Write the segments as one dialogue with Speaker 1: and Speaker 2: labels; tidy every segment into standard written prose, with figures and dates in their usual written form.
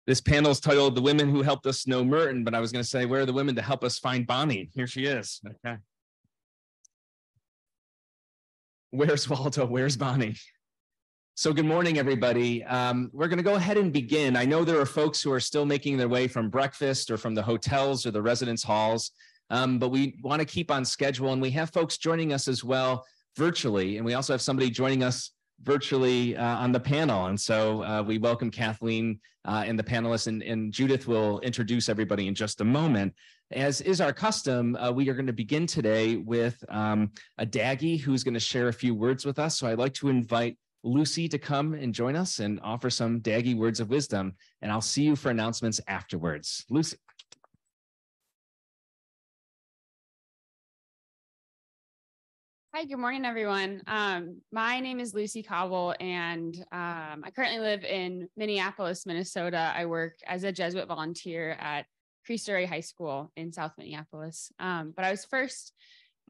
Speaker 1: This panel is titled The Women Who Helped Us Know Merton, but I was going to say, where are the women to help us find Bonnie? Here she is. Okay. Where's Waldo? Where's Bonnie? So good morning, everybody. We're going to go ahead and begin. I know there are folks who are still making their way from breakfast or from the hotels or the residence halls, but we want to keep on schedule, and we have folks joining us as well virtually, and we also have somebody joining us virtually on the panel. And so we welcome Kathleen and the panelists, and Judith will introduce everybody in just a moment. As is our custom, we are going to begin today with a Daggy who's going to share a few words with us. So I'd like to invite Lucy to come and join us and offer some Daggy words of wisdom. And I'll see you for announcements afterwards. Lucy.
Speaker 2: Hi, good morning, everyone. My name is Lucy Cobble, and I currently live in Minneapolis, Minnesota. I work as a Jesuit volunteer at Cristo High School in South Minneapolis. But I was first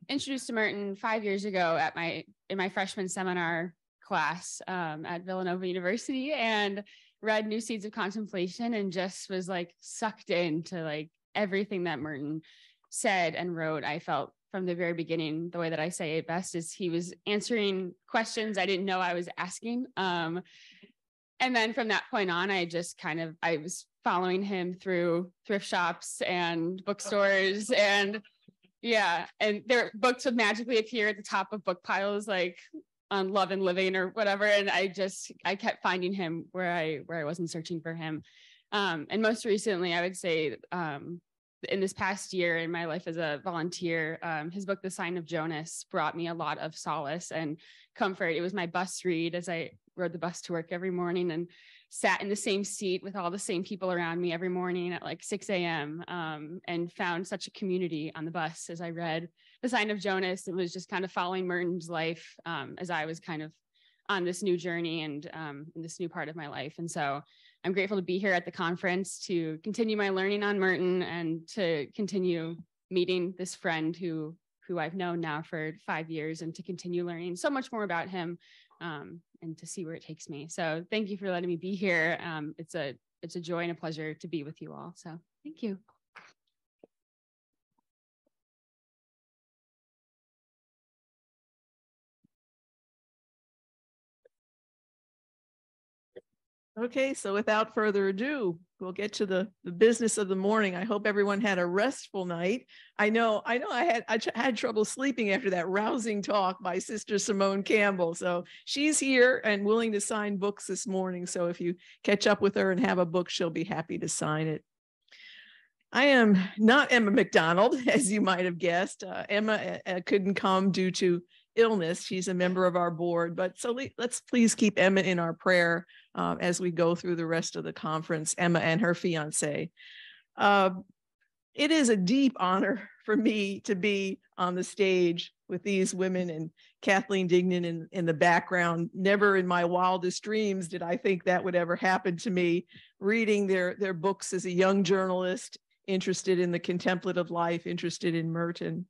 Speaker 2: introduced to Merton 5 years ago in my freshman seminar class at Villanova University, and read New Seeds of Contemplation and just was like sucked into like everything that Merton said and wrote. I felt from the very beginning, the way that I say it best is he was answering questions I didn't know I was asking. And then from that point on, I was following him through thrift shops and bookstores, and their books would magically appear at the top of book piles, like on Love and Living or whatever. And I kept finding him where I wasn't searching for him. And most recently, I would say, in this past year in my life as a volunteer, his book, The Sign of Jonas, brought me a lot of solace and comfort. It was my bus read as I rode the bus to work every morning and sat in the same seat with all the same people around me every morning at like 6 a.m. And found such a community on the bus as I read The Sign of Jonas. It was just kind of following Merton's life as I was kind of on this new journey and in this new part of my life. And so I'm grateful to be here at the conference to continue my learning on Merton and to continue meeting this friend who I've known now for 5 years, and to continue learning so much more about him and to see where it takes me. So thank you for letting me be here. It's a joy and a pleasure to be with you all. So thank you.
Speaker 3: Okay, so without further ado, we'll get to the business of the morning. I hope everyone had a restful night. I know I had trouble sleeping after that rousing talk by Sister Simone Campbell. So she's here and willing to sign books this morning. So if you catch up with her and have a book, she'll be happy to sign it. I am not Emma McDonald, as you might have guessed. Emma couldn't come due to illness. She's a member of our board, but so let's please keep Emma in our prayer as we go through the rest of the conference, Emma and her fiance. It is a deep honor for me to be on the stage with these women and Kathleen Dignan in the background. Never in my wildest dreams did I think that would ever happen to me, reading their books as a young journalist, interested in the contemplative life, interested in Merton.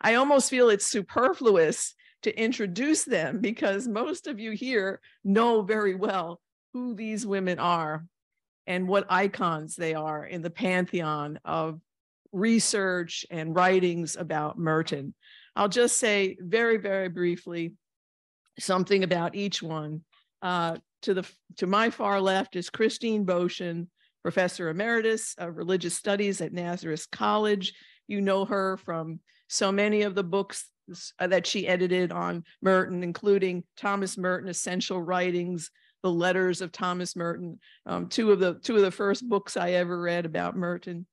Speaker 3: I almost feel it's superfluous to introduce them because most of you here know very well who these women are and what icons they are in the pantheon of research and writings about Merton. I'll just say very, very briefly something about each one. To my far left is Christine Boshin, Professor Emeritus of Religious Studies at Nazareth College. You know her from so many of the books that she edited on Merton, including Thomas Merton, Essential Writings, The Letters of Thomas Merton, two of the first books I ever read about Merton.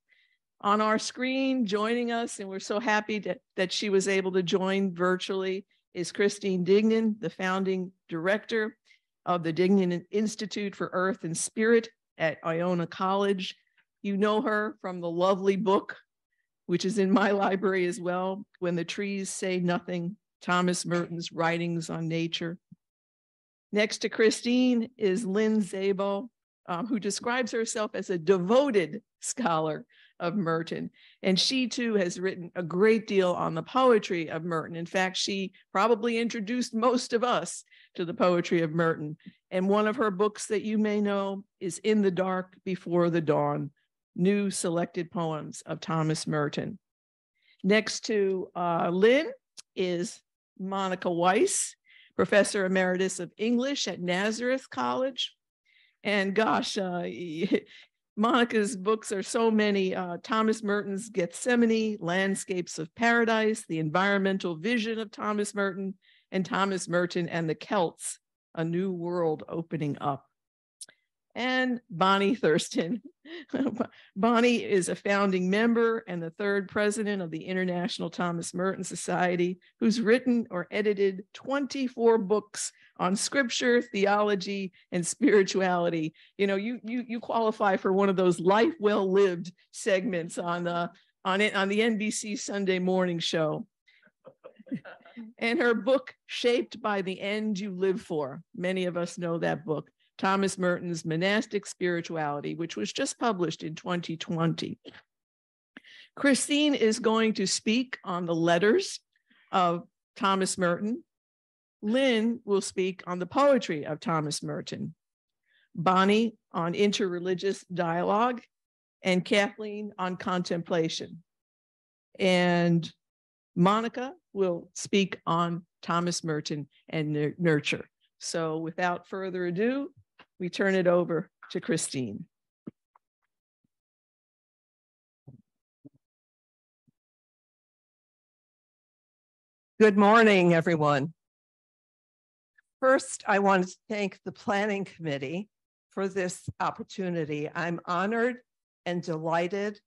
Speaker 3: On our screen, joining us, and we're so happy that she was able to join virtually, is Christine Dignan, the founding director of the Dignan Institute for Earth and Spirit at Iona College. You know her from the lovely book, which is in my library as well, When the Trees Say Nothing, Thomas Merton's Writings on Nature. Next to Christine is Lynn Szabo, who describes herself as a devoted scholar of Merton. And she too has written a great deal on the poetry of Merton. In fact, she probably introduced most of us to the poetry of Merton. And one of her books that you may know is In the Dark Before the Dawn, New Selected Poems of Thomas Merton. Next to Lynn is Monica Weiss, Professor Emeritus of English at Nazareth College. And gosh, Monica's books are so many. Thomas Merton's Gethsemane, Landscapes of Paradise, The Environmental Vision of Thomas Merton, and Thomas Merton and the Celts, A New World Opening Up. And Bonnie Thurston. Bonnie is a founding member and the third president of the International Thomas Merton Society, who's written or edited 24 books on scripture, theology, and spirituality. You know, you qualify for one of those life well lived segments on the NBC Sunday morning show. And her book, Shaped by the End You Live For. Many of us know that book. Thomas Merton's Monastic Spirituality, which was just published in 2020. Christine is going to speak on the letters of Thomas Merton. Lynn will speak on the poetry of Thomas Merton. Bonnie on interreligious dialogue, and Kathleen on contemplation. And Monica will speak on Thomas Merton and nurture. So without further ado, we turn it over to Christine.
Speaker 4: Good morning, everyone. First, I want to thank the Planning Committee for this opportunity. I'm honored and delighted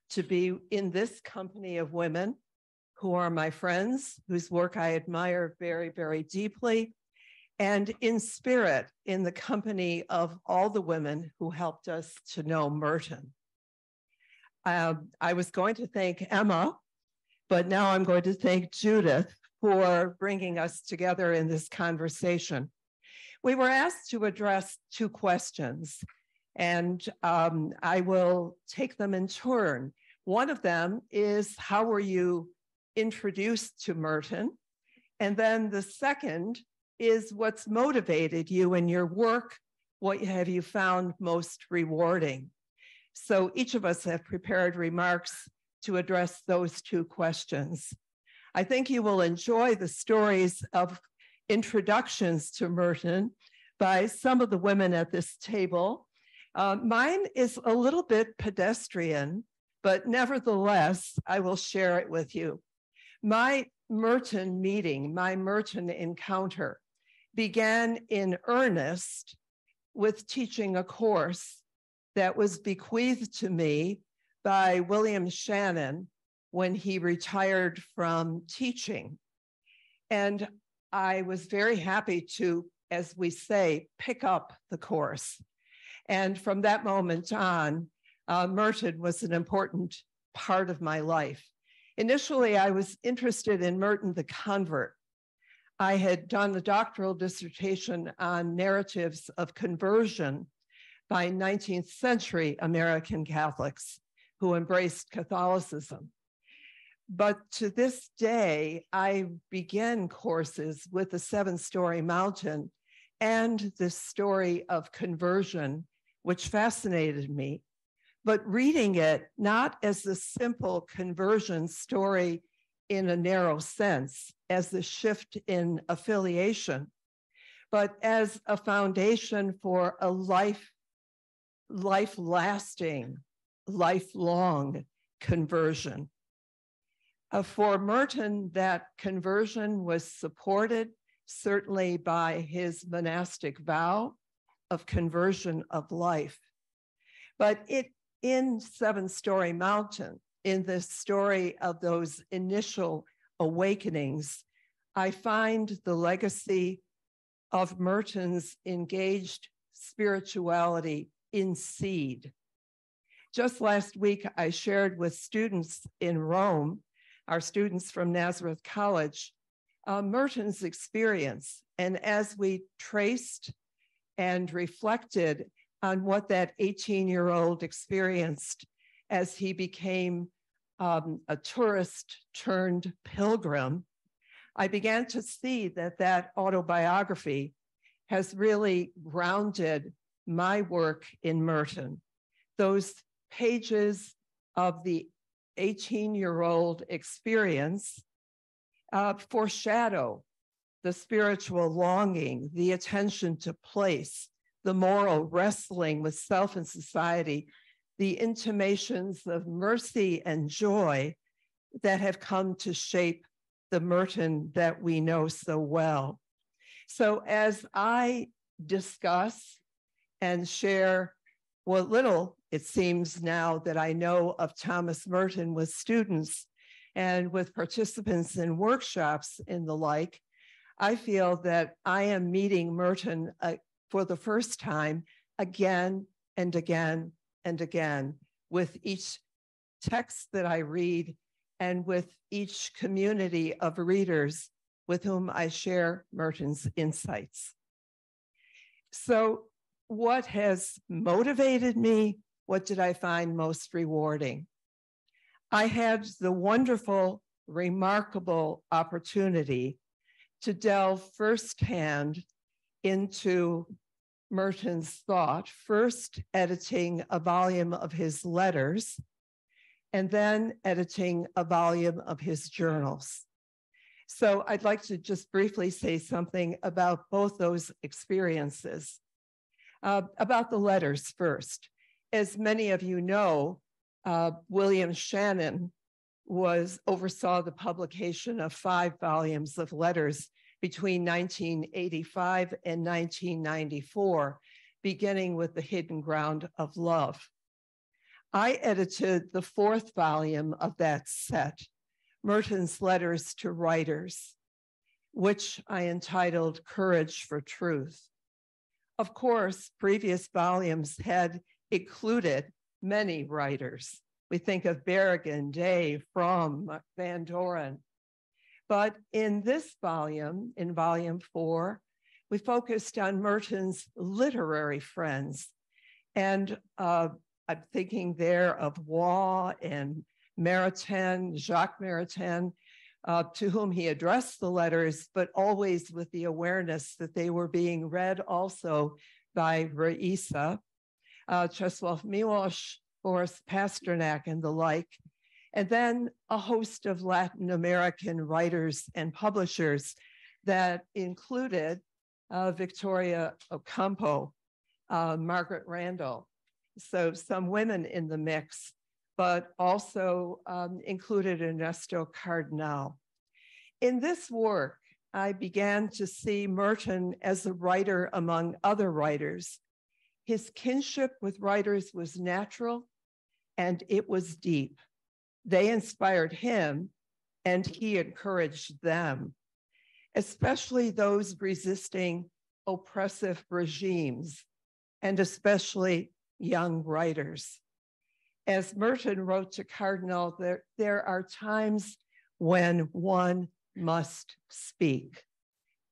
Speaker 4: to be in this company of women who are my friends, whose work I admire very, very deeply, and in spirit, in the company of all the women who helped us to know Merton. I was going to thank Emma, but now I'm going to thank Judith for bringing us together in this conversation. We were asked to address two questions, and I will take them in turn. One of them is, how were you introduced to Merton? And then the second is, what's motivated you in your work? What have you found most rewarding? So each of us have prepared remarks to address those two questions. I think you will enjoy the stories of introductions to Merton by some of the women at this table. Mine is a little bit pedestrian, but nevertheless, I will share it with you. My Merton meeting, my Merton encounter, began in earnest with teaching a course that was bequeathed to me by William Shannon when he retired from teaching. And I was very happy to, as we say, pick up the course. And from that moment on, Merton was an important part of my life. Initially, I was interested in Merton the convert. I had done a doctoral dissertation on narratives of conversion by 19th century American Catholics who embraced Catholicism. But to this day, I began courses with the seven-story mountain and this story of conversion, which fascinated me. But reading it not as the simple conversion story in a narrow sense, as the shift in affiliation, but as a foundation for a life-lasting, lifelong conversion. For Merton, that conversion was supported certainly by his monastic vow of conversion of life. But in Seven-Story Mountain, in the story of those initial awakenings, I find the legacy of Merton's engaged spirituality in seed. Just last week, I shared with students in Rome, our students from Nazareth College, Merton's experience. And as we traced and reflected on what that 18-year-old experienced as he became a tourist turned pilgrim, I began to see that that autobiography has really grounded my work in Merton. Those pages of the 18-year-old experience foreshadow the spiritual longing, the attention to place, the moral wrestling with self and society, the intimations of mercy and joy that have come to shape the Merton that we know so well. So as I discuss and share what little it seems now that I know of Thomas Merton with students and with participants in workshops and the like, I feel that I am meeting Merton for the first time again and again and again with each text that I read and with each community of readers with whom I share Merton's insights. So what has motivated me? What did I find most rewarding? I had the wonderful, remarkable opportunity to delve firsthand into Merton's thought, first editing a volume of his letters, and then editing a volume of his journals. So I'd like to just briefly say something about both those experiences. About the letters first. As many of you know, William Shannon oversaw the publication of 5 volumes of letters between 1985 and 1994, beginning with The Hidden Ground of Love. I edited the 4th volume of that set, Merton's Letters to Writers, which I entitled Courage for Truth. Of course, previous volumes had included many writers. We think of Berrigan, Day, Fromm, Van Doren. But in this volume, in volume 4, we focused on Merton's literary friends. And I'm thinking there of Waugh and Merton, Jacques Merton, to whom he addressed the letters, but always with the awareness that they were being read also by Raisa, Czesław Miłosz, Boris Pasternak, and the like. And then a host of Latin American writers and publishers that included Victoria Ocampo, Margaret Randall. So some women in the mix, but also included Ernesto Cardenal. In this work, I began to see Merton as a writer among other writers. His kinship with writers was natural and it was deep. They inspired him and he encouraged them, especially those resisting oppressive regimes and especially young writers. As Merton wrote to Cardinal, there are times when one must speak,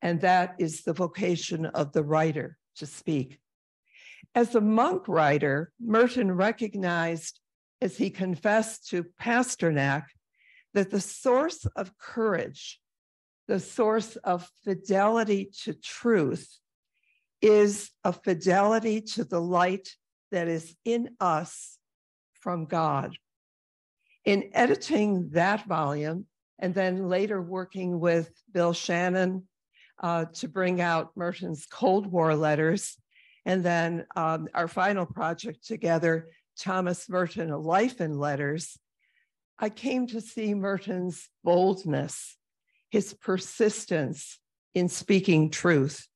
Speaker 4: and that is the vocation of the writer, to speak. As a monk writer, Merton recognized, as he confessed to Pasternak, that the source of courage, the source of fidelity to truth, is a fidelity to the light that is in us from God. In editing that volume, and then later working with Bill Shannon to bring out Merton's Cold War letters, and then our final project together, Thomas Merton, A Life in Letters, I came to see Merton's boldness, his persistence in speaking truth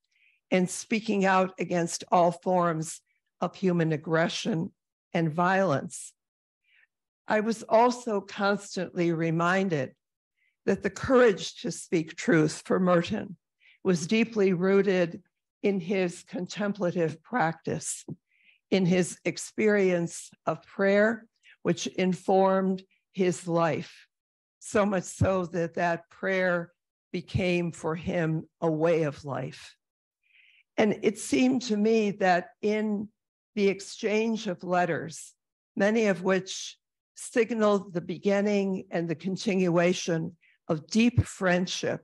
Speaker 4: and speaking out against all forms of human aggression and violence. I was also constantly reminded that the courage to speak truth for Merton was deeply rooted in his contemplative practice, in his experience of prayer, which informed his life, so much so that that prayer became for him a way of life. And it seemed to me that in the exchange of letters, many of which signaled the beginning and the continuation of deep friendship.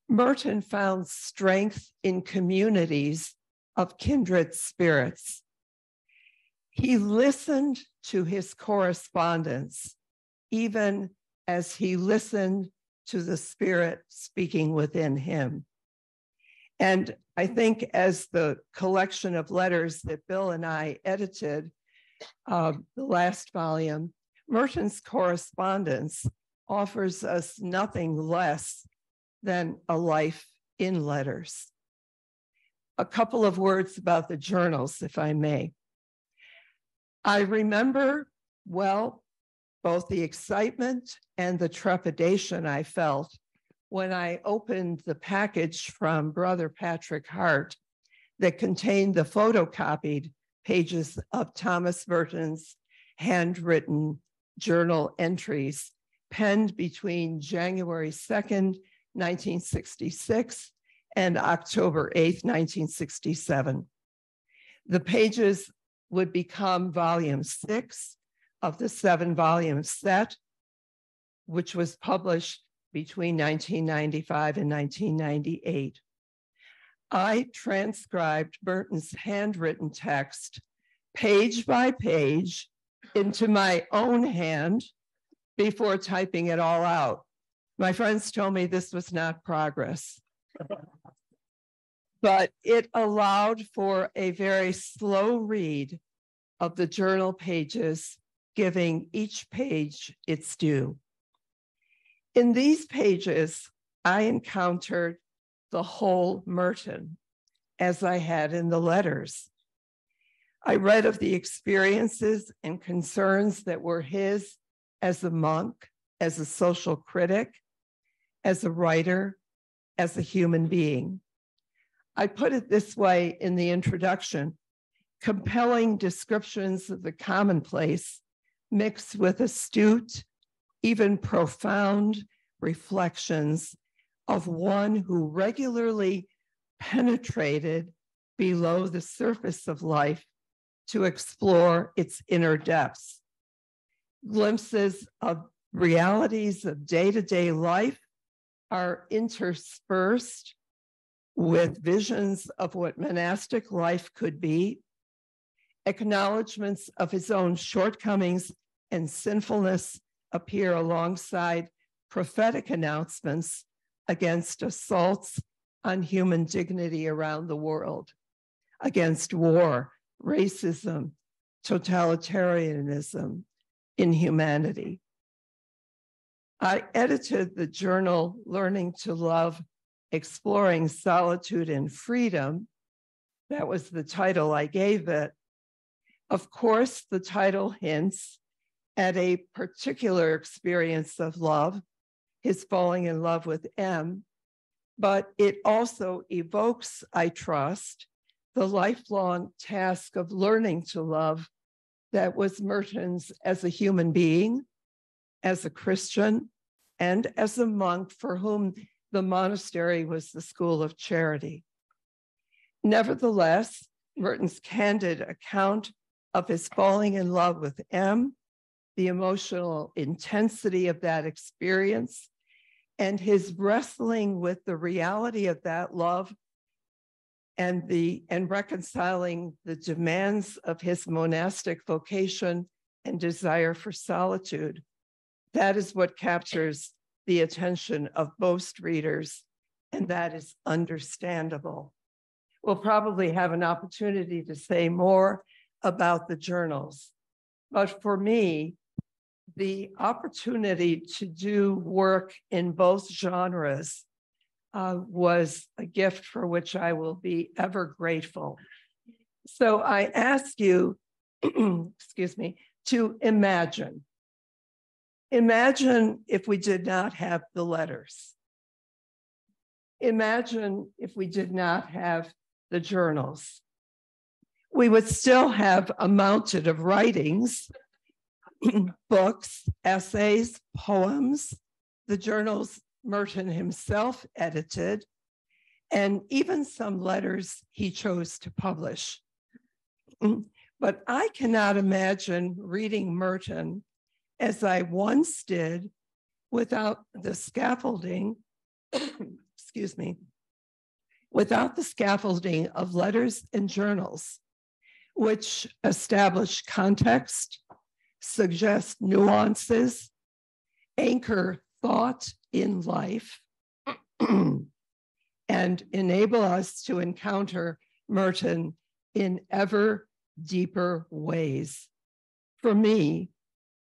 Speaker 4: Merton found strength in communities of kindred spirits. He listened to his correspondence, even as he listened to the Spirit speaking within him. And I think as the collection of letters that Bill and I edited, the last volume, Merton's correspondence offers us nothing less than a life in letters. A couple of words about the journals, if I may. I remember well both the excitement and the trepidation I felt when I opened the package from Brother Patrick Hart that contained the photocopied pages of Thomas Merton's handwritten journal entries penned between January 2nd, 1966 and October 8th, 1967. The pages would become volume 6 of the 7-volume set, which was published between 1995 and 1998. I transcribed Merton's handwritten text page by page into my own hand before typing it all out. My friends told me this was not progress, but it allowed for a very slow read of the journal pages, giving each page its due. In these pages, I encountered the whole Merton, as I had in the letters. I read of the experiences and concerns that were his as a monk, as a social critic, as a writer, as a human being. I put it this way in the introduction: compelling descriptions of the commonplace mixed with astute, even profound reflections of one who regularly penetrated below the surface of life to explore its inner depths. Glimpses of realities of day-to-day life are interspersed with visions of what monastic life could be, acknowledgments of his own shortcomings and sinfulness appear alongside prophetic announcements against assaults on human dignity around the world, against war, racism, totalitarianism, inhumanity. I edited the journal Learning to Love, Exploring Solitude and Freedom. That was the title I gave it. Of course, the title hints at a particular experience of love, his falling in love with M, but it also evokes, I trust, the lifelong task of learning to love that was Merton's as a human being, as a Christian, and as a monk for whom the monastery was the school of charity. Nevertheless, Merton's candid account of his falling in love with M, the emotional intensity of that experience, and his wrestling with the reality of that love and reconciling the demands of his monastic vocation and desire for solitude. That is what captures the attention of most readers, and that is understandable. We'll probably have an opportunity to say more about the journals, but for me, the opportunity to do work in both genres was a gift for which I will be ever grateful. So I ask you, excuse me, to imagine. Imagine if we did not have the letters. Imagine if we did not have the journals. We would still have a mountain of writings, books, essays, poems, the journals Merton himself edited, and even some letters he chose to publish. But I cannot imagine reading Merton as I once did without the scaffolding, excuse me, without the scaffolding of letters and journals, which establish context, suggest nuances, anchor thought in life, and enable us to encounter Merton in ever deeper ways. For me,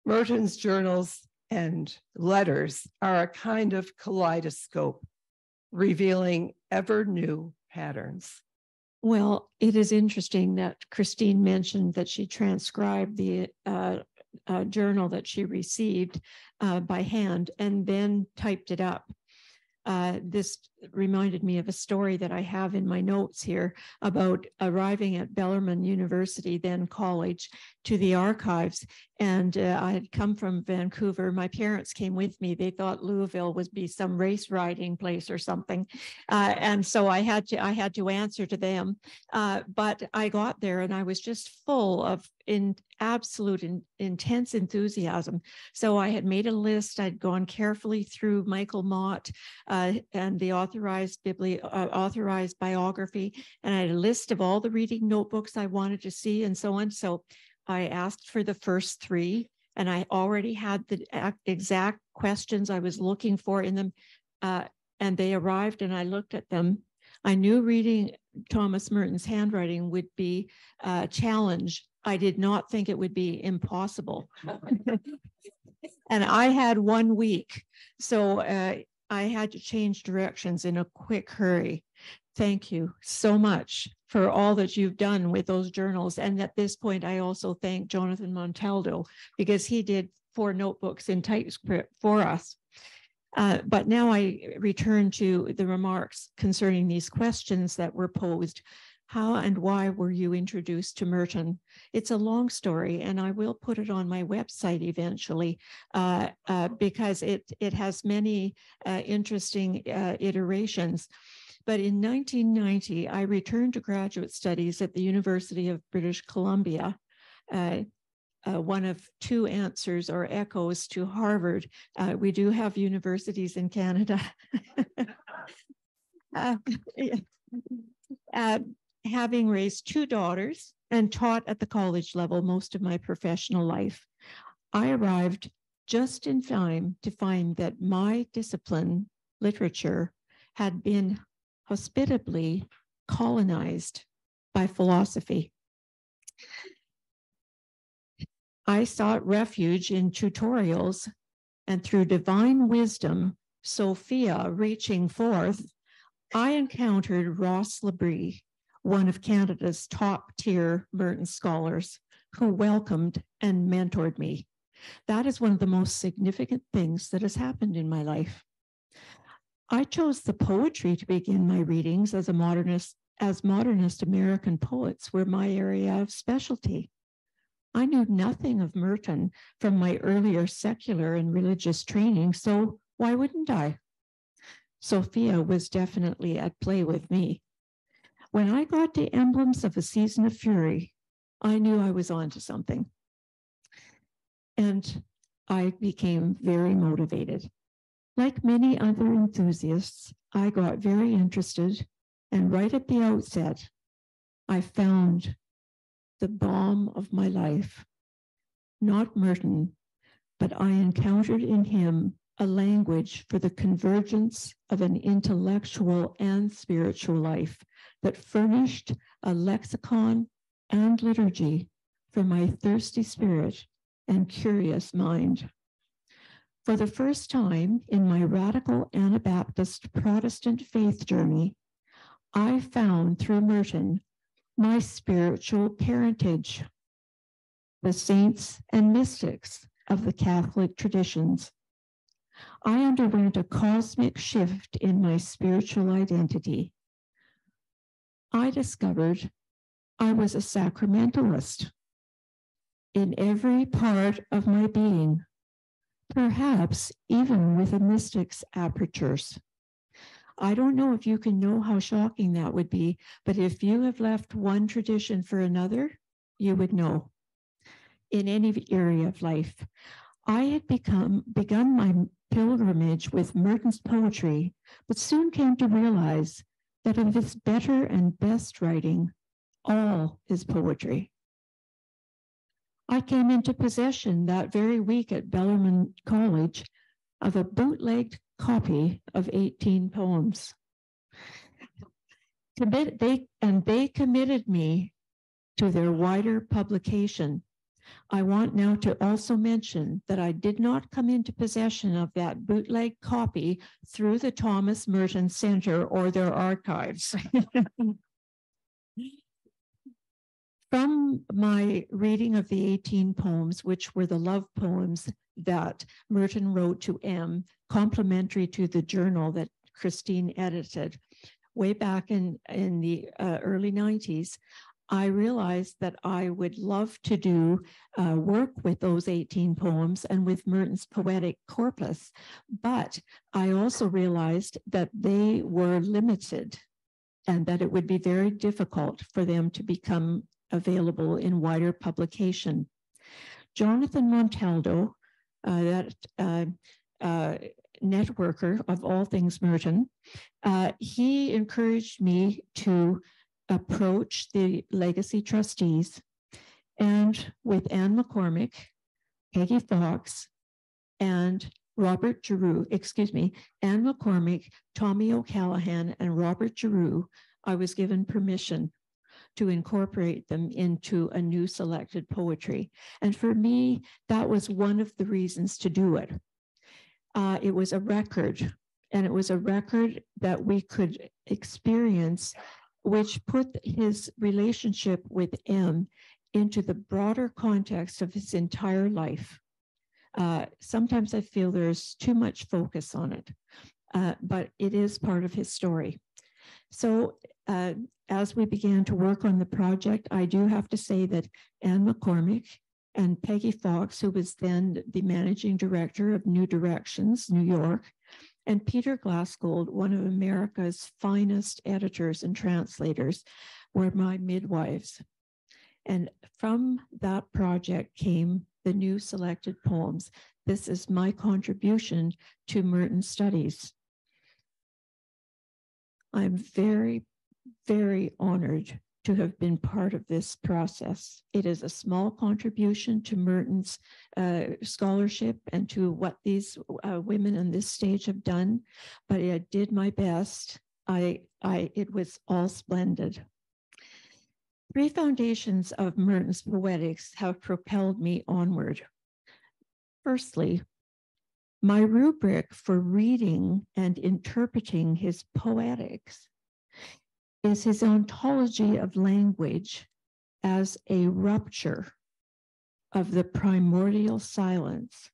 Speaker 4: Merton's journals and letters are a kind of kaleidoscope, revealing ever new patterns.
Speaker 5: Well, it is interesting that Christine mentioned that she transcribed the journal that she received by hand and then typed it up. This reminded me of a story that I have in my notes here about arriving at Bellarmine University, then college, to the archives. And I had come from Vancouver. My parents came with me. They thought Louisville would be some race riding place or something. And so I had to answer to them. But I got there and I was just full of absolute intense enthusiasm. So I had made a list. I'd gone carefully through Michael Mott and the authorized biography, and I had a list of all the reading notebooks I wanted to see and so on. So I asked for the first 3, and I already had the exact questions I was looking for in them, and they arrived and I looked at them. I knew reading Thomas Merton's handwriting would be a challenge. I did not think it would be impossible. And I had 1 week. So I had to change directions in a quick hurry. Thank you so much for all that you've done with those journals. And at this point, I also thank Jonathan Montaldo because he did 4 notebooks in typescript for us. But now I return to the remarks concerning these questions that were posed. How and why were you introduced to Merton? It's a long story, and I will put it on my website eventually because it has many interesting iterations. But in 1990, I returned to graduate studies at the University of British Columbia, one of 2 answers or echoes to Harvard. We do have universities in Canada. Having raised 2 daughters and taught at the college level most of my professional life, I arrived just in time to find that my discipline, literature, had been hospitably colonized by philosophy. I sought refuge in tutorials, and through divine wisdom, Sophia reaching forth, I encountered Ross Labrie, one of Canada's top-tier Merton scholars, who welcomed and mentored me. That is one of the most significant things that has happened in my life. I chose the poetry to begin my readings as modernist American poets were my area of specialty. I knew nothing of Merton from my earlier secular and religious training, so why wouldn't I? Sophia was definitely at play with me. When I got to Emblems of a Season of Fury, I knew I was onto something. And I became very motivated. Like many other enthusiasts, I got very interested, and right at the outset, I found the balm of my life. Not Merton, but I encountered in him a language for the convergence of an intellectual and spiritual life that furnished a lexicon and liturgy for my thirsty spirit and curious mind. For the first time in my radical Anabaptist Protestant faith journey, I found through Merton my spiritual parentage, the saints and mystics of the Catholic traditions. I underwent a cosmic shift in my spiritual identity. I discovered I was a sacramentalist in every part of my being, perhaps even with a mystic's apertures. I don't know if you can know how shocking that would be, but if you have left one tradition for another, you would know. In any area of life, I had begun my pilgrimage with Merton's poetry, but soon came to realize that of his better and best writing, all is poetry. I came into possession that very week at Bellarmine College of a bootlegged copy of 18 poems. They committed me to their wider publication. I want now to also mention that I did not come into possession of that bootleg copy through the Thomas Merton Center or their archives. From my reading of the 18 poems, which were the love poems that Merton wrote to M, complimentary to the journal that Christine edited way back in the early 90s, I realized that I would love to do work with those 18 poems and with Merton's poetic corpus, but I also realized that they were limited and that it would be very difficult for them to become available in wider publication. Jonathan Montaldo, that networker of all things Merton, he encouraged me to approach the legacy trustees, and with Anne McCormick, Peggy Fox, and Robert Giroux, Anne McCormick, Tommy O'Callahan, and Robert Giroux, I was given permission to incorporate them into a new selected poetry. And for me, that was one of the reasons to do it. It was a record, and it was a record that we could experience, which put his relationship with M into the broader context of his entire life. Sometimes I feel there's too much focus on it, but it is part of his story. So as we began to work on the project, I do have to say that Anne McCormick and Peggy Fox, who was then the managing director of New Directions, New York, and Peter Glassgold, one of America's finest editors and translators, were my midwives. And from that project came the new selected poems. This is my contribution to Merton Studies. I'm very, very honored to have been part of this process. It is a small contribution to Merton's scholarship and to what these women on this stage have done, but I did my best. It was all splendid. 3 foundations of Merton's poetics have propelled me onward. Firstly, my rubric for reading and interpreting his poetics is his ontology of language as a rupture of the primordial silence,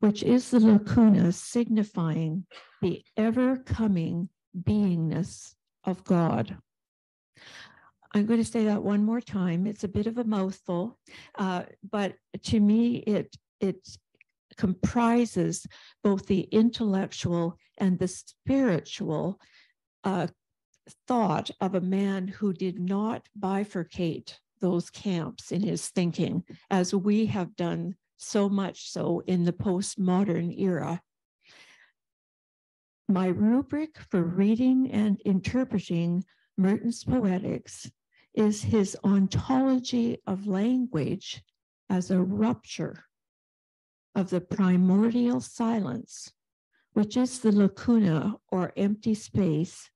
Speaker 5: which is the lacuna signifying the ever-coming beingness of God. I'm going to say that one more time. It's a bit of a mouthful, but to me, it comprises both the intellectual and the spiritual thought of a man who did not bifurcate those camps in his thinking, as we have done so much so in the postmodern era. My rubric for reading and interpreting Merton's poetics is his ontology of language as a rupture of the primordial silence, which is the lacuna or empty space,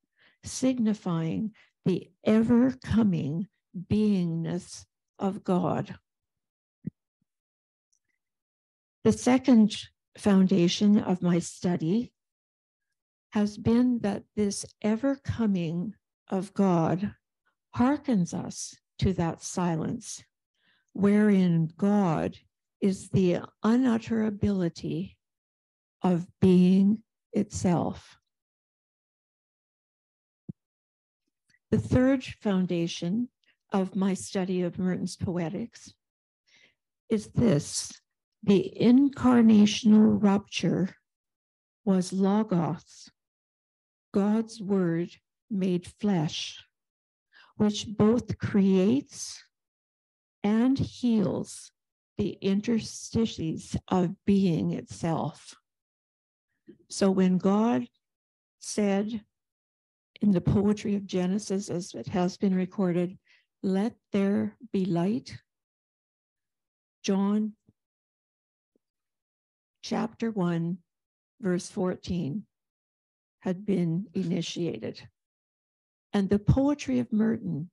Speaker 5: signifying the ever-coming beingness of God. The second foundation of my study has been that this ever-coming of God hearkens us to that silence, wherein God is the unutterability of being itself. The third foundation of my study of Merton's poetics is this: the incarnational rupture was Logos, God's word made flesh, which both creates and heals the interstices of being itself. So when God said in the poetry of Genesis, as it has been recorded, let there be light, John chapter 1, verse 14 had been initiated. And the poetry of Merton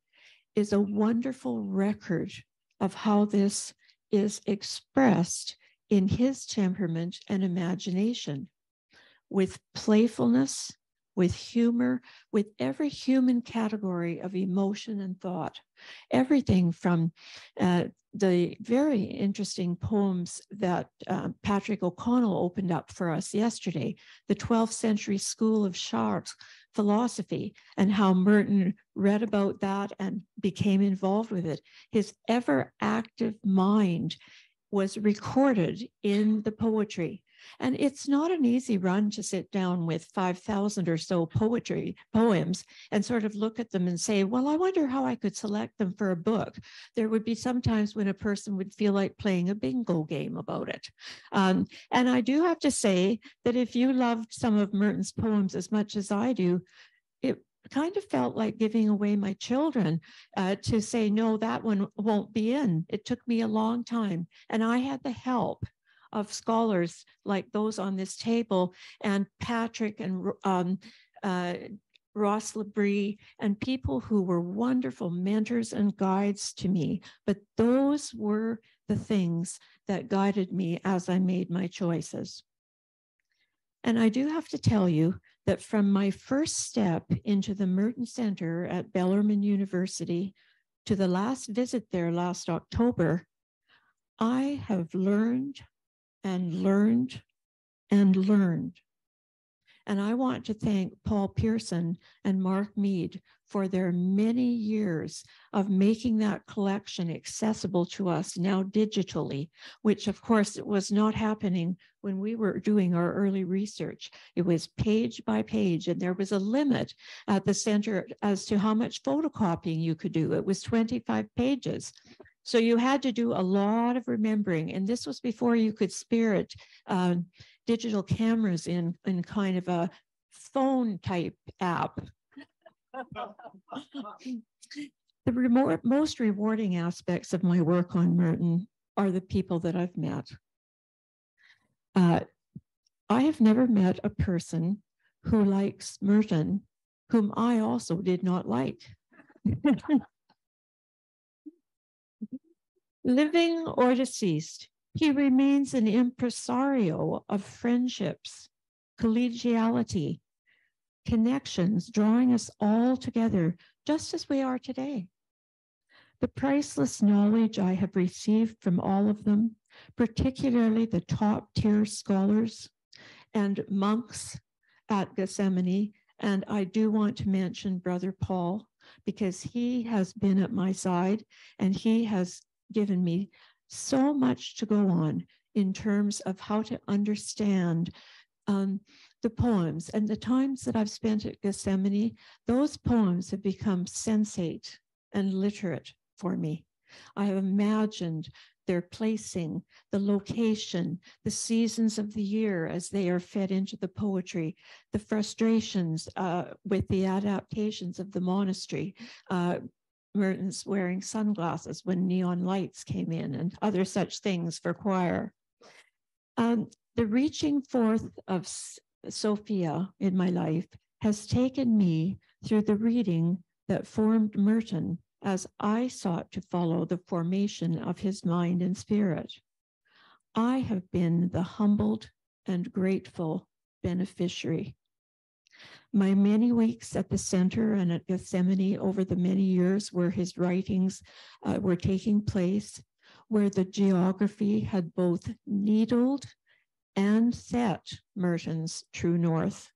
Speaker 5: is a wonderful record of how this is expressed in his temperament and imagination, with playfulness, with humor, with every human category of emotion and thought. Everything from the very interesting poems that Patrick O'Connell opened up for us yesterday, the 12th century school of Chartres philosophy, and how Merton read about that and became involved with it. His ever active mind was recorded in the poetry. And it's not an easy run to sit down with 5,000 or so poems and sort of look at them and say, well, I wonder how I could select them for a book. There would be some times when a person would feel like playing a bingo game about it. And I do have to say that if you loved some of Merton's poems as much as I do, it kind of felt like giving away my children to say, no, that one won't be in. It took me a long time. And I had the help of scholars like those on this table, and Patrick and Ross Labrie, and people who were wonderful mentors and guides to me. But those were the things that guided me as I made my choices. And I do have to tell you that from my first step into the Merton Center at Bellarmine University to the last visit there last October, I have learned and learned and learned. And I want to thank Paul Pearson and Mark Mead for their many years of making that collection accessible to us now digitally, which of course was not happening when we were doing our early research. It was page by page, and there was a limit at the center as to how much photocopying you could do. It was 25 pages. So you had to do a lot of remembering, and this was before you could spirit digital cameras in kind of a phone type app. The most rewarding aspects of my work on Merton are the people that I've met. I have never met a person who likes Merton, whom I also did not like. Living or deceased, he remains an impresario of friendships, collegiality, connections, drawing us all together just as we are today. The priceless knowledge I have received from all of them, particularly the top-tier scholars and monks at Gethsemane, and I do want to mention Brother Paul, because he has been at my side and he has given me so much to go on in terms of how to understand the poems. And the times that I've spent at Gethsemane, those poems have become sensate and literate for me. I have imagined their placing, the location, the seasons of the year as they are fed into the poetry, the frustrations with the adaptations of the monastery, Merton's wearing sunglasses when neon lights came in, and other such things for choir. The reaching forth of Sophia in my life has taken me through the reading that formed Merton as I sought to follow the formation of his mind and spirit. I have been the humbled and grateful beneficiary. My many weeks at the center and at Gethsemane over the many years where his writings were taking place, where the geography had both needled and set Merton's true north,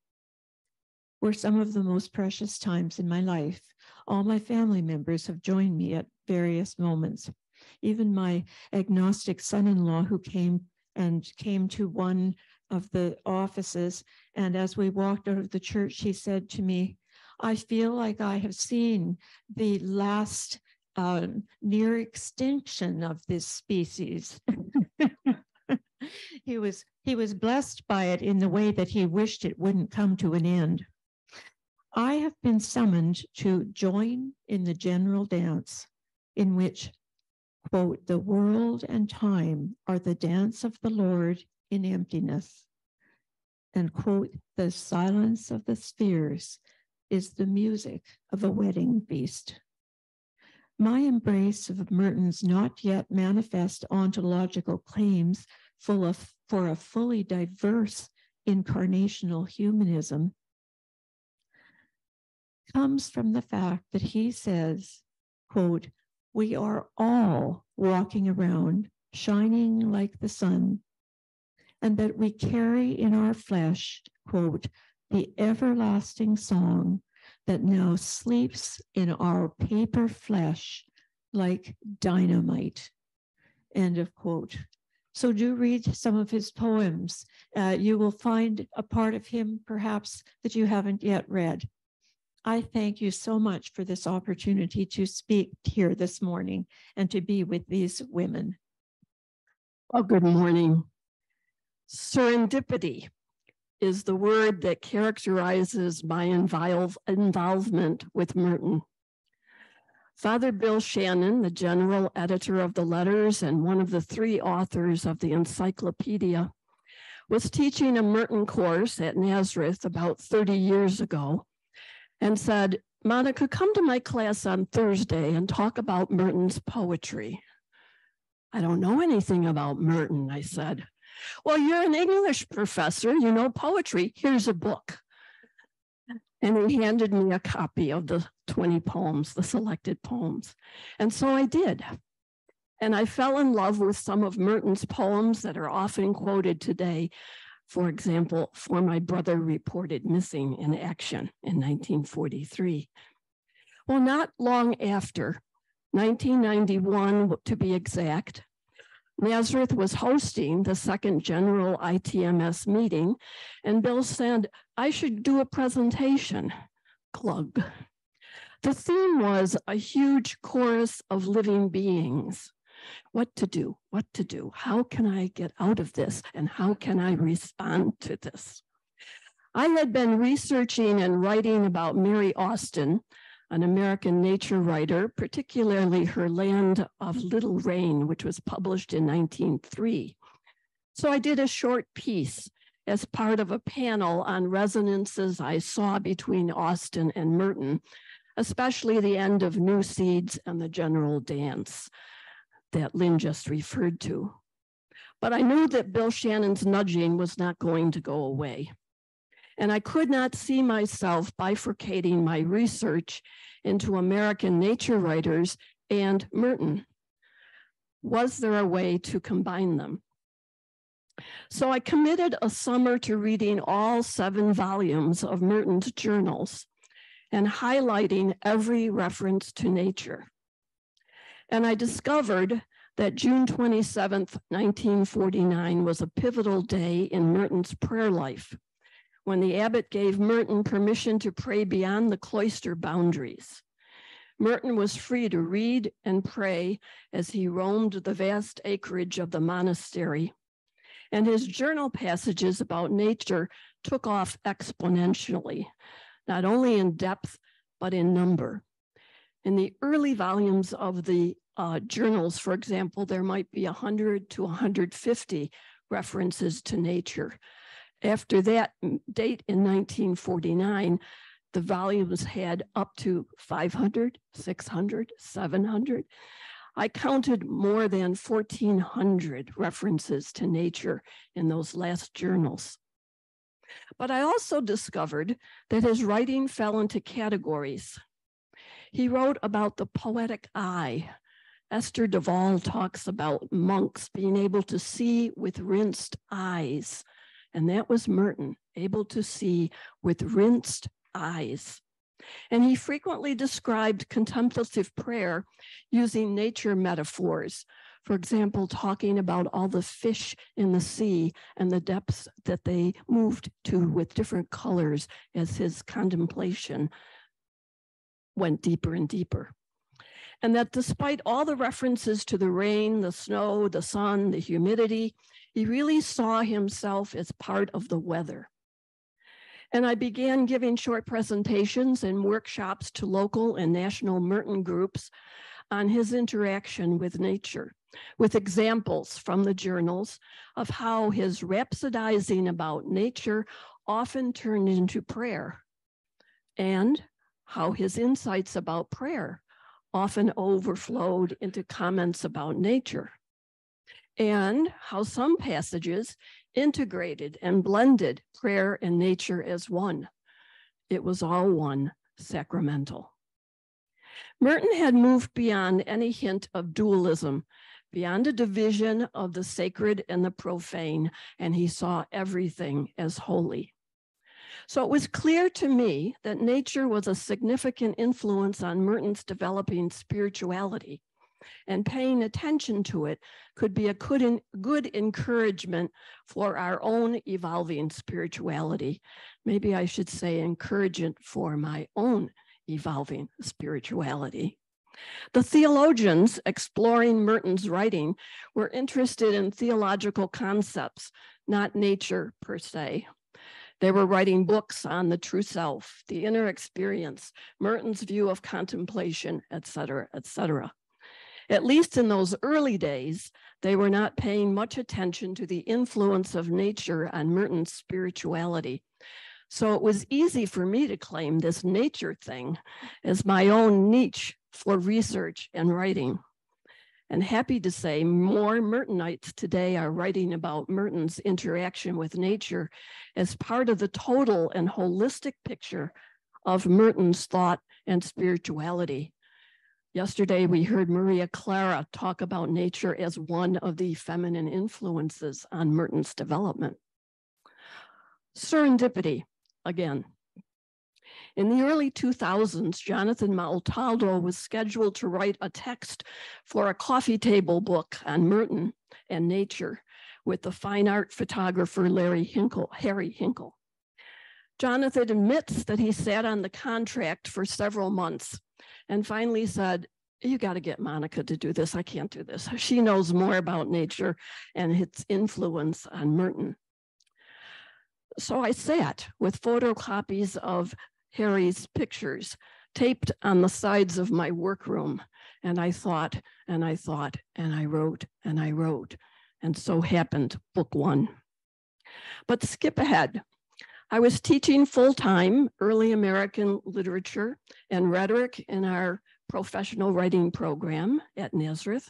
Speaker 5: were some of the most precious times in my life. All my family members have joined me at various moments. Even my agnostic son-in-law who came to one of the offices, and as we walked out of the church, he said to me, I feel like I have seen the last near extinction of this species. He was blessed by it in the way that he wished it wouldn't come to an end. I have been summoned to join in the general dance in which, quote, the world and time are the dance of the Lord in emptiness, and quote, the silence of the spheres is the music of a wedding feast. My embrace of Merton's not yet manifest ontological claims for a fully diverse incarnational humanism comes from the fact that he says, quote, we are all walking around shining like the sun, and that we carry in our flesh, quote, the everlasting song that now sleeps in our paper flesh like dynamite, end of quote. So do read some of his poems. You will find a part of him perhaps that you haven't yet read. I thank you so much for this opportunity to speak here this morning and to be with these women.
Speaker 6: Well, good morning. Serendipity is the word that characterizes my involvement with Merton. Father Bill Shannon, the general editor of the letters and one of the 3 authors of the encyclopedia, was teaching a Merton course at Nazareth about 30 years ago and said, Monica, come to my class on Thursday and talk about Merton's poetry. I don't know anything about Merton, I said. Well, you're an English professor, you know poetry, here's a book. And he handed me a copy of the 20 poems, the selected poems. And so I did. And I fell in love with some of Merton's poems that are often quoted today. For example, For My Brother Reported Missing in Action in 1943. Well, not long after, 1991 to be exact, Nazareth was hosting the second general ITMS meeting, and Bill said, I should do a presentation, glug. The theme was a huge chorus of living beings. What to do, how can I get out of this, and how can I respond to this? I had been researching and writing about Mary Austin, an American nature writer, particularly her Land of Little Rain, which was published in 1903. So I did a short piece as part of a panel on resonances I saw between Austin and Merton, especially the end of New Seeds and the general dance that Lynn just referred to. But I knew that Bill Shannon's nudging was not going to go away. And I could not see myself bifurcating my research into American nature writers and Merton. Was there a way to combine them? So I committed a summer to reading all 7 volumes of Merton's journals and highlighting every reference to nature. And I discovered that June 27th, 1949 was a pivotal day in Merton's prayer life, when the abbot gave Merton permission to pray beyond the cloister boundaries. Merton was free to read and pray as he roamed the vast acreage of the monastery, and his journal passages about nature took off exponentially, not only in depth, but in number. In the early volumes of the journals, for example, there might be 100 to 150 references to nature. After that date in 1949, the volumes had up to 500, 600, 700. I counted more than 1,400 references to nature in those last journals. But I also discovered that his writing fell into categories. He wrote about the poetic eye. Esther Duvall talks about monks being able to see with rinsed eyes. And that was Merton, able to see with rinsed eyes. And he frequently described contemplative prayer using nature metaphors. For example, talking about all the fish in the sea and the depths that they moved to with different colors as his contemplation went deeper and deeper. and that despite all the references to the rain, the snow, the sun, the humidity, he really saw himself as part of the weather. And I began giving short presentations and workshops to local and national Merton groups on his interaction with nature, with examples from the journals of how his rhapsodizing about nature often turned into prayer, and how his insights about prayer often overflowed into comments about nature, and how some passages integrated and blended prayer and nature as one. It was all one, sacramental. Merton had moved beyond any hint of dualism, beyond a division of the sacred and the profane, and he saw everything as holy. So it was clear to me that nature was a significant influence on Merton's developing spirituality, and paying attention to it could be a good encouragement for our own evolving spirituality. Maybe I should say encouragement for my own evolving spirituality. The theologians exploring Merton's writing were interested in theological concepts, not nature per se. They were writing books on the true self, the inner experience, Merton's view of contemplation, etc., etc. At least in those early days, they were not paying much attention to the influence of nature on Merton's spirituality. So it was easy for me to claim this nature thing as my own niche for research and writing. And happy to say more Mertonites today are writing about Merton's interaction with nature as part of the total and holistic picture of Merton's thought and spirituality. Yesterday, we heard Maria Clara talk about nature as one of the feminine influences on Merton's development. Serendipity, again. In the early 2000s, Jonathan Montaldo was scheduled to write a text for a coffee table book on Merton and nature with the fine art photographer Harry Hinkle. Jonathan admits that he sat on the contract for several months and finally said, "You got to get Monica to do this. I can't do this. She knows more about nature and its influence on Merton." So I sat with photocopies of Harry's pictures taped on the sides of my workroom, and I thought, and I thought, and I wrote, and I wrote, and so happened book one. But skip ahead. I was teaching full-time early American literature and rhetoric in our professional writing program at Nazareth.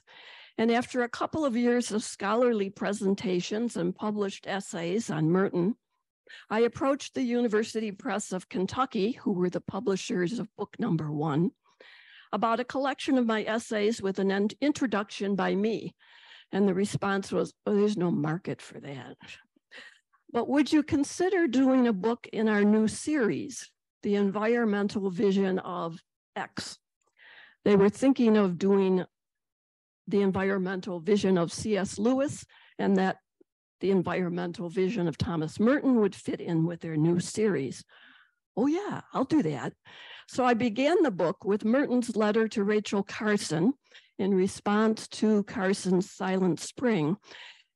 Speaker 6: And after a couple of years of scholarly presentations and published essays on Merton, I approached the University Press of Kentucky, who were the publishers of book number one, about a collection of my essays with an introduction by me. And the response was, "Oh, there's no market for that. But would you consider doing a book in our new series, The Environmental Vision of X?" They were thinking of doing the environmental vision of C.S. Lewis, and that the environmental vision of Thomas Merton would fit in with their new series. "Oh yeah, I'll do that." So I began the book with Merton's letter to Rachel Carson in response to Carson's Silent Spring.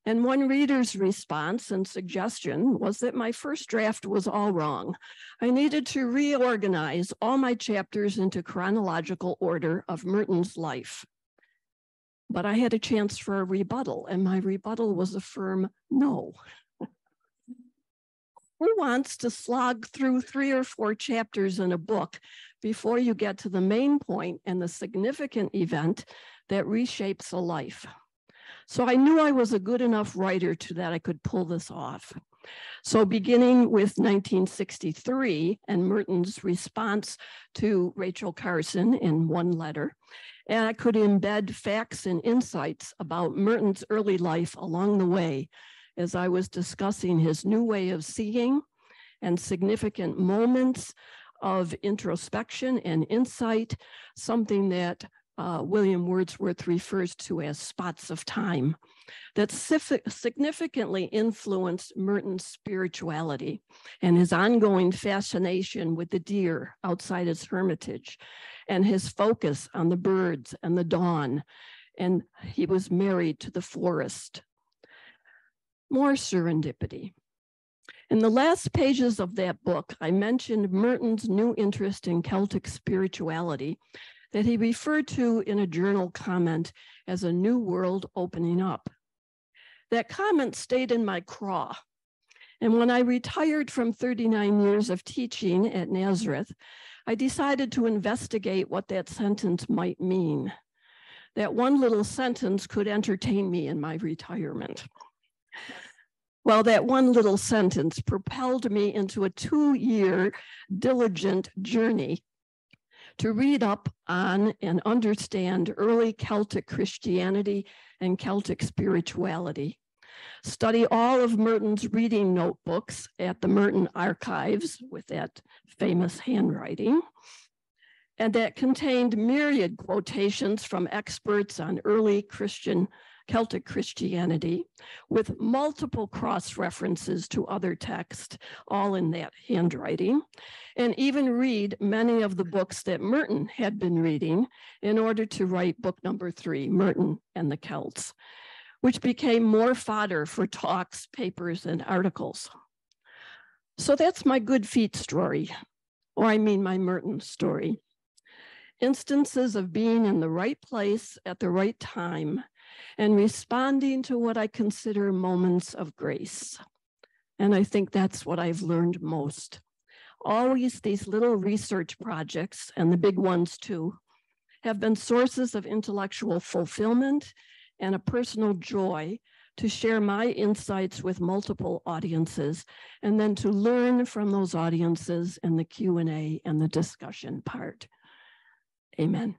Speaker 6: And one reader's response and suggestion was that my first draft was all wrong. I needed to reorganize all my chapters into chronological order of Merton's life. But I had a chance for a rebuttal, and my rebuttal was a firm no. Who wants to slog through 3 or 4 chapters in a book before you get to the main point and the significant event that reshapes a life? So I knew I was a good enough writer that I could pull this off. So beginning with 1963 and Merton's response to Rachel Carson in one letter, and I could embed facts and insights about Merton's early life along the way as I was discussing his new way of seeing and significant moments of introspection and insight, something that William Wordsworth refers to as spots of time, that significantly influenced Merton's spirituality and his ongoing fascination with the deer outside his hermitage, and his focus on the birds and the dawn. And he was married to the florist. More serendipity. In the last pages of that book, I mentioned Merton's new interest in Celtic spirituality that he referred to in a journal comment as a new world opening up. That comment stayed in my craw. And when I retired from 39 years of teaching at Nazareth, I decided to investigate what that sentence might mean. That one little sentence could entertain me in my retirement. Well, that one little sentence propelled me into a 2-year diligent journey to read up on and understand early Celtic Christianity and Celtic spirituality, study all of Merton's reading notebooks at the Merton Archives with that famous handwriting, and that contained myriad quotations from experts on early Celtic Christianity, with multiple cross-references to other texts, all in that handwriting, and even read many of the books that Merton had been reading in order to write book number 3, Merton and the Celts, which became more fodder for talks, papers, and articles. So that's my good feet story, or I mean my Merton story. Instances of being in the right place at the right time and responding to what I consider moments of grace. And I think that's what I've learned most. Always these little research projects, and the big ones too, have been sources of intellectual fulfillment and a personal joy to share my insights with multiple audiences, and then to learn from those audiences in the Q&A and the discussion part. Amen.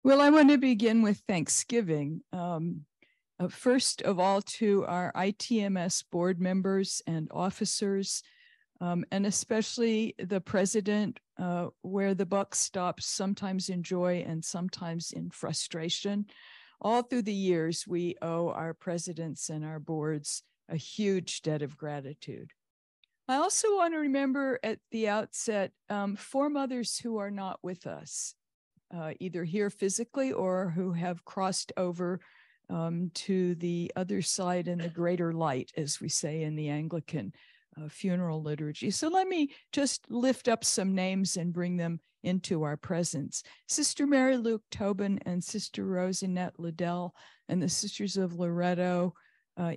Speaker 7: Well, I want to begin with Thanksgiving. First of all, to our ITMS board members and officers, and especially the president, where the buck stops, sometimes in joy and sometimes in frustration. All through the years, we owe our presidents and our boards a huge debt of gratitude. I also want to remember at the outset 4 mothers who are not with us, either here physically or who have crossed over to the other side in the greater light, as we say in the Anglican funeral liturgy. So let me just lift up some names and bring them into our presence. Sister Mary Luke Tobin and Sister Rosinette Liddell and the Sisters of Loretto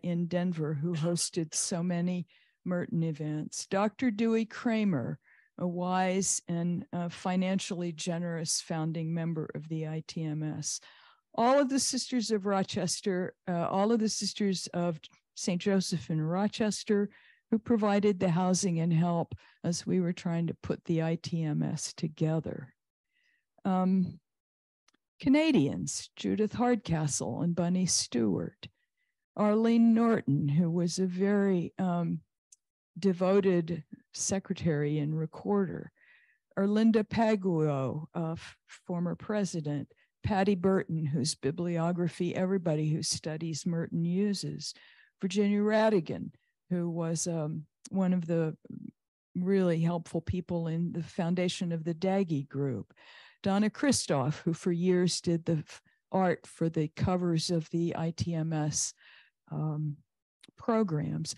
Speaker 7: in Denver, who hosted so many Merton events. Dr. Dewey Kramer, a wise and financially generous founding member of the ITMS. All of the Sisters of Rochester, all of the Sisters of St. Joseph in Rochester, who provided the housing and help as we were trying to put the ITMS together. Canadians, Judith Hardcastle and Bunny Stewart. Arlene Norton, who was a very devoted secretary and recorder. Erlinda Paguo, former president. Patty Burton, whose bibliography everybody who studies Merton uses. Virginia Radigan, who was one of the really helpful people in the foundation of the Daggy group. Donna Christoph, who for years did the art for the covers of the ITMS programs.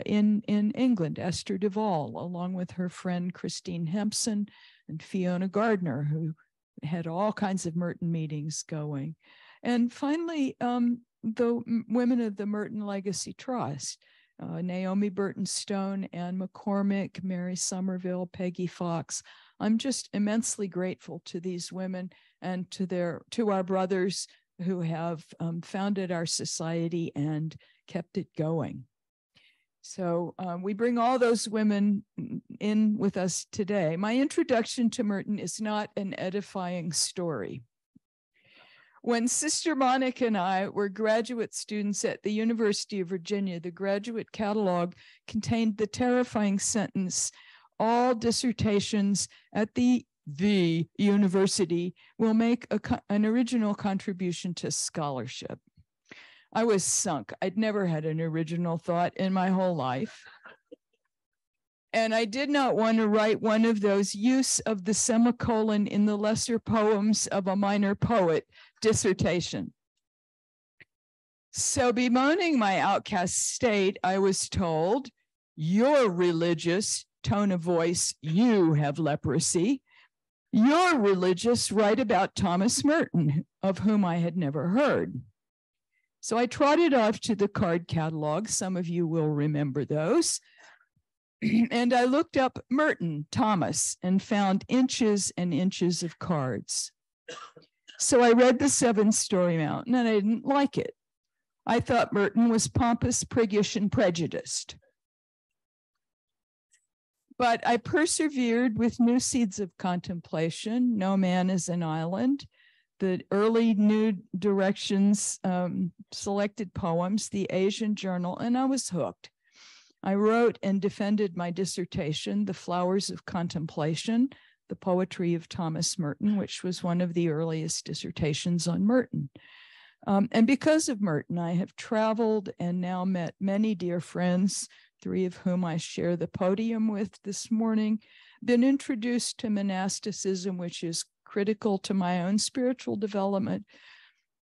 Speaker 7: In England, Esther Duvall, along with her friend Christine Hempson and Fiona Gardner, who had all kinds of Merton meetings going. And finally, the women of the Merton Legacy Trust, Naomi Burton Stone, Ann McCormick, Mary Somerville, Peggy Fox. I'm just immensely grateful to these women and to our brothers who have founded our society and kept it going. So we bring all those women in with us today. My introduction to Merton is not an edifying story. When Sister Monica and I were graduate students at the University of Virginia, the graduate catalog contained the terrifying sentence, all dissertations at the the university will make an original contribution to scholarship. I was sunk. I'd never had an original thought in my whole life. And I did not want to write one of those use of the semicolon in the lesser poems of a minor poet dissertation. So, bemoaning my outcast state, I was told, "You're religious," tone of voice, "you have leprosy. You're religious, write about Thomas Merton," of whom I had never heard. So I trotted off to the card catalog. Some of you will remember those. And I looked up Merton, Thomas, and found inches and inches of cards. So I read The Seven-Story Mountain, and I didn't like it. I thought Merton was pompous, priggish, and prejudiced. But I persevered with new seeds of contemplation. No Man is an Island, the early New Directions selected poems, the Asian Journal, and I was hooked. I wrote and defended my dissertation, The Flowers of Contemplation, the Poetry of Thomas Merton, which was one of the earliest dissertations on Merton. And because of Merton, I have traveled and now met many dear friends, three of whom I share the podium with this morning, been introduced to monasticism, which is critical to my own spiritual development.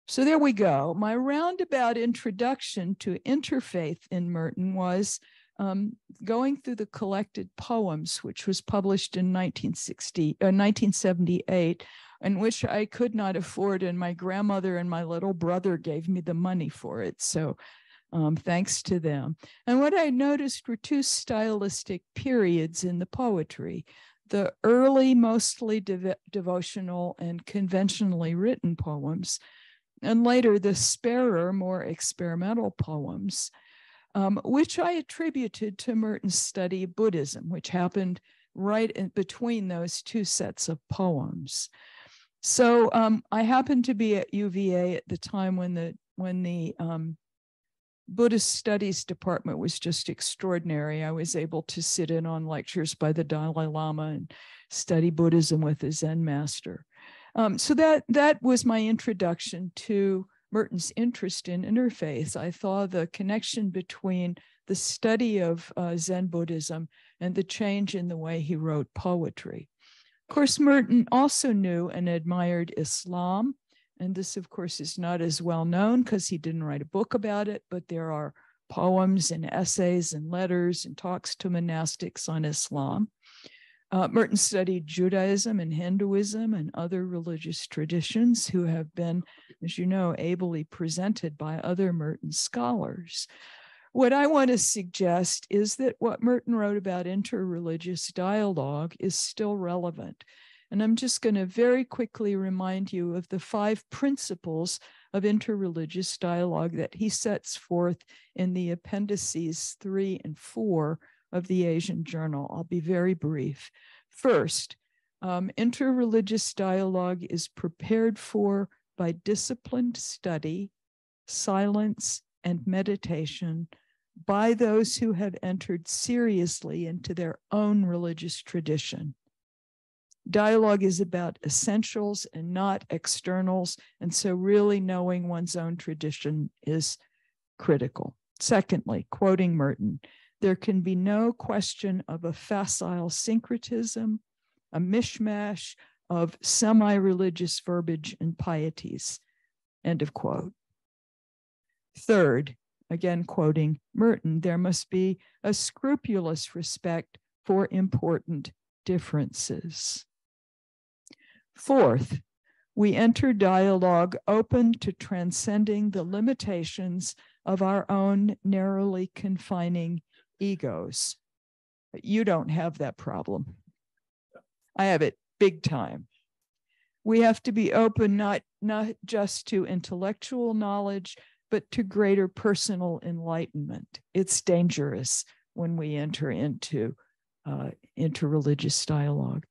Speaker 7: So there we go. My roundabout introduction to interfaith in Merton was going through the collected poems, which was published in 1978, and which I could not afford, and my grandmother and my little brother gave me the money for it. So thanks to them. And what I noticed were two stylistic periods in the poetry. The early, mostly devotional and conventionally written poems, and later the sparer, more experimental poems, which I attributed to Merton's study of Buddhism, which happened right in between those two sets of poems. So I happened to be at UVA at the time when the Buddhist Studies department was just extraordinary. I was able to sit in on lectures by the Dalai Lama and study Buddhism with a Zen master. So that was my introduction to Merton's interest in interfaith. I saw the connection between the study of Zen Buddhism and the change in the way he wrote poetry. Of course, Merton also knew and admired Islam. And this, of course, is not as well known because he didn't write a book about it, but there are poems and essays and letters and talks to monastics on Islam. Merton studied Judaism and Hinduism and other religious traditions who have been, as you know, ably presented by other Merton scholars. What I want to suggest is that what Merton wrote about interreligious dialogue is still relevant. And I'm just going to very quickly remind you of the 5 principles of interreligious dialogue that he sets forth in the appendices 3 and 4 of the Asian Journal. I'll be very brief. First, interreligious dialogue is prepared for by disciplined study, silence, and meditation by those who have entered seriously into their own religious tradition. Dialogue is about essentials and not externals, and so really knowing one's own tradition is critical. Secondly, quoting Merton, there can be no question of a facile syncretism, a mishmash of semi-religious verbiage and pieties, end of quote. Third, again quoting Merton, there must be a scrupulous respect for important differences. Fourth, we enter dialogue open to transcending the limitations of our own narrowly confining egos. You don't have that problem. I have it big time. We have to be open not just to intellectual knowledge, but to greater personal enlightenment. It's dangerous when we enter into interreligious dialogue.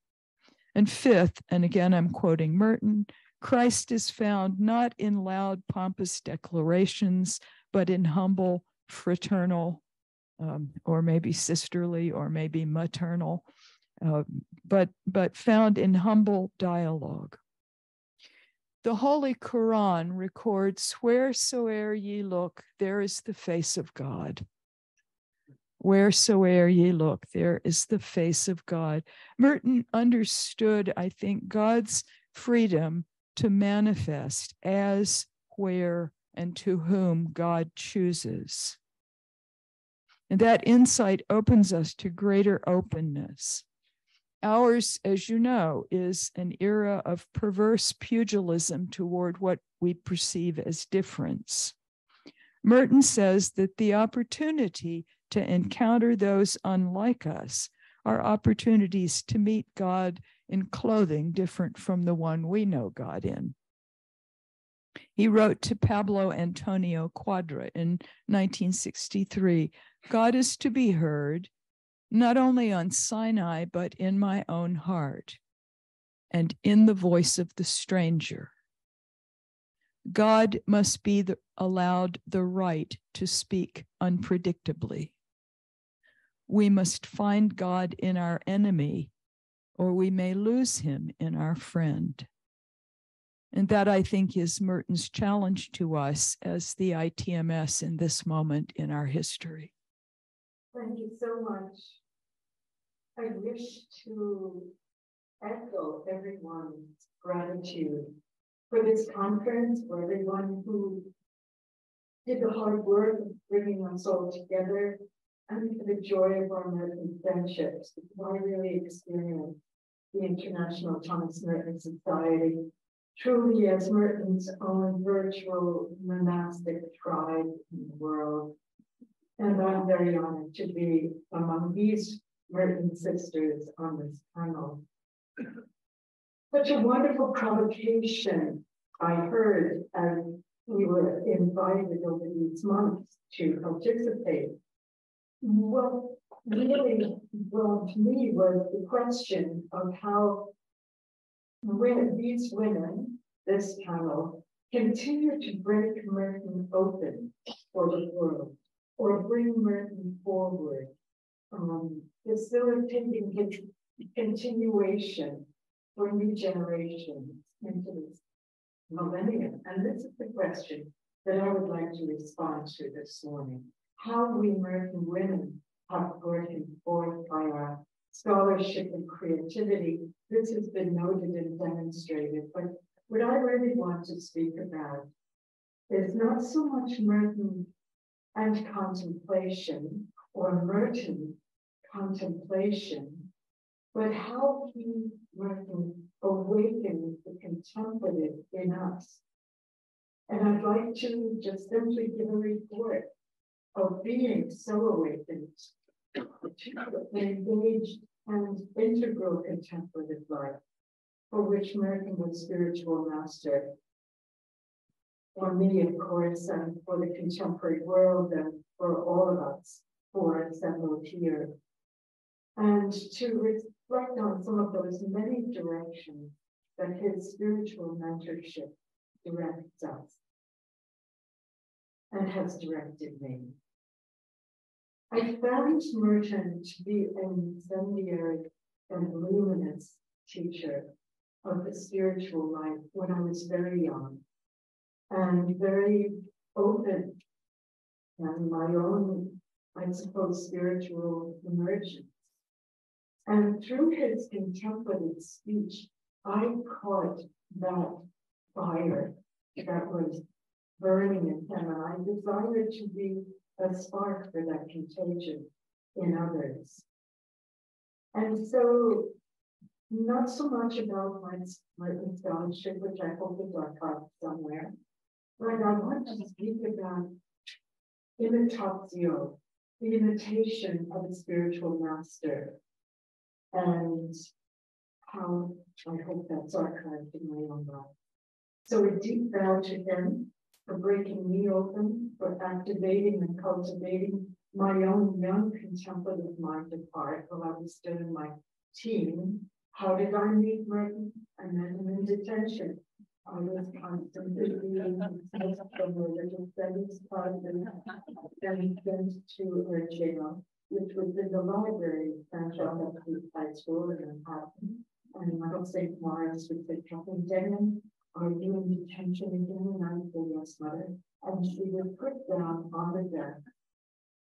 Speaker 7: And fifth, and again, I'm quoting Merton, Christ is found not in loud, pompous declarations, but in humble, fraternal, or maybe sisterly, or maybe maternal but found in humble dialogue. The Holy Quran records, wheresoe'er ye look, there is the face of God. Wheresoe'er ye look, there is the face of God. Merton understood, I think, God's freedom to manifest as, where, and to whom God chooses. And that insight opens us to greater openness. Ours, as you know, is an era of perverse pugilism toward what we perceive as difference. Merton says that the opportunity to encounter those unlike us are opportunities to meet God in clothing different from the one we know God in. He wrote to Pablo Antonio Quadra in 1963, God is to be heard, not only on Sinai, but in my own heart and in the voice of the stranger. God must be allowed the right to speak unpredictably. We must find God in our enemy, or we may lose him in our friend. And that, I think, is Merton's challenge to us as the ITMS in this moment in our history.
Speaker 8: Thank you so much. I wish to echo everyone's gratitude for this conference, for everyone who did the hard work of bringing us all together, and for the joy of our Merton friendships. I really experienced the International Thomas Merton Society truly as Merton's own virtual monastic tribe in the world. And I'm very honored to be among these Merton sisters on this panel. Such a wonderful provocation I heard as we were invited over these months to participate. What really brought me was the question of how these women, this panel, continue to break Merton open for the world, or bring Merton forward, facilitating his continuation for new generations into this millennium. And this is the question that I would like to respond to this morning. How we Merton women have broken forth by our scholarship and creativity. This has been noted and demonstrated, but what I really want to speak about is not so much Merton and contemplation, or Merton contemplation, but how he, Merton, awakened the contemplative in us. And I'd like to just simply give a report of being so awakened to an engaged and integral contemplative life, for which Merton was spiritual master. For me, of course, and for the contemporary world, and for all of us who are assembled here. And to reflect on some of those many directions that his spiritual mentorship directs us and has directed me. I found Merton to be an incendiary and luminous teacher of the spiritual life when I was very young, and very open and my own, I suppose, spiritual emergence. And through his contemplative speech, I caught that fire that was burning in him, and I desired to be a spark for that contagion in others. And so, not so much about my Merton scholarship, which I hope is archived somewhere, but I want to speak about imitatio, the imitation of a spiritual master, and how I hope that's archived in my own life. So a deep bow to him for breaking me open, for activating and cultivating my own young contemplative mind of heart while I was still in my teen. How did I meet Merton? I met him in detention. I was constantly being from a little studies club and sent to her jail. which was in the library at High School in Manhattan. And Michael St. Morris would say, Kathleen Denham, are you in detention again? And I would say, yes, mother. And she would put down on the desk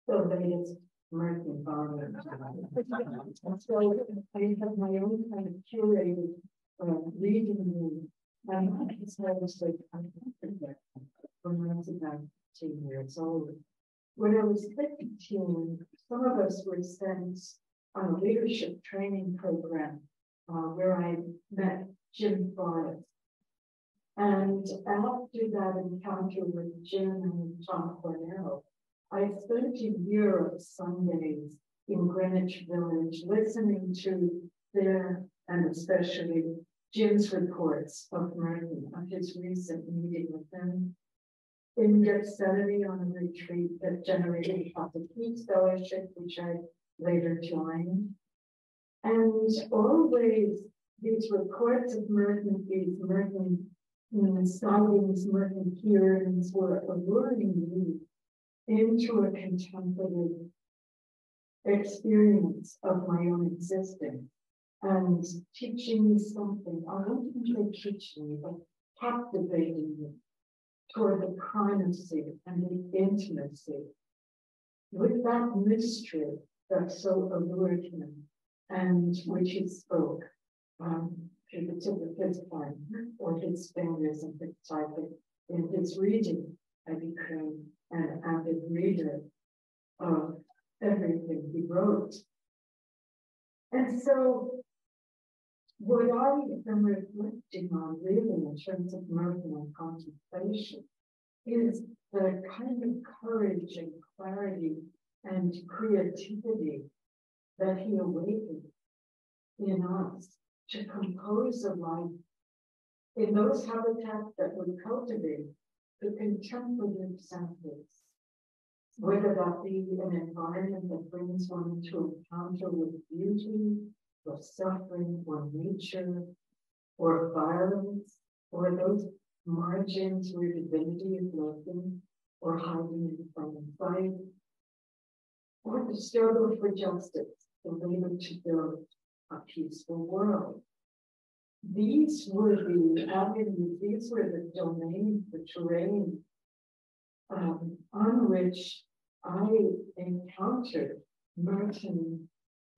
Speaker 8: the latest Merton volume. And so I have my own kind of curated reading room. And I was like, I'm not when I was about 10 years old. When I was 15, some of us were sent on a leadership training program where I met Jim Forrest. And after that encounter with Jim and Tom Cornell, I spent a year of Sundays in Greenwich Village listening to their, and especially Jim's reports of Merton, of his recent meeting with them in Gethsemane on a retreat that generated the Peace Fellowship, which I later joined. And always these reports of Merton, these Merton sightings, Merton hearings were alluring me into a contemplative experience of my own existence and teaching me something. I don't think they teach me, but captivating me toward the primacy and the intimacy with that mystery that so allured him and which he spoke through the tip of his pen or his fingers and his typing. In his reading, I became an avid reader of everything he wrote. And so what I am reflecting on really in terms of Merton and contemplation is the kind of courage and clarity and creativity that he awakened in us to compose a life in those habitats that would cultivate the contemplative senses, whether that be an environment that brings one into encounter with beauty, or suffering, or nature, or violence, or those margins where divinity is lurking, or hiding in plain sight, or the struggle for justice, the labor to build a peaceful world. These were the avenues, these were the domains, the terrain on which I encountered Merton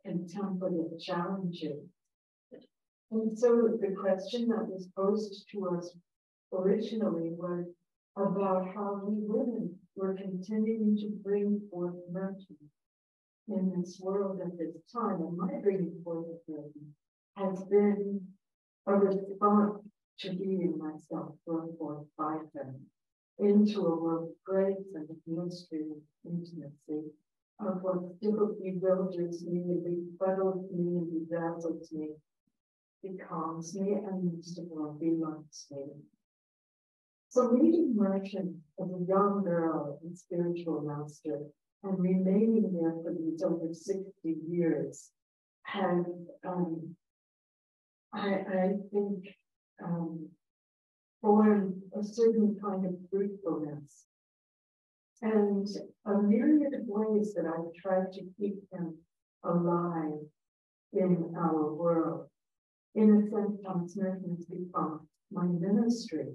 Speaker 8: contemplative challenges. And so the question that was posed to us originally was about how we women were continuing to bring forth Merton in this world at this time. And my bringing forth of Merton has been a response to being myself brought forth by them into a world of grace and of mystery and intimacy, of what still bewilders me, befuddles me, and bedazzles me, becomes me, and most of all, belongs me. So meeting Merton as a young girl and spiritual master and remaining there for these over 60 years has, I think, formed a certain kind of fruitfulness and a myriad of ways that I've tried to keep him alive in our world. In a sense, Thomas Merton has become my ministry,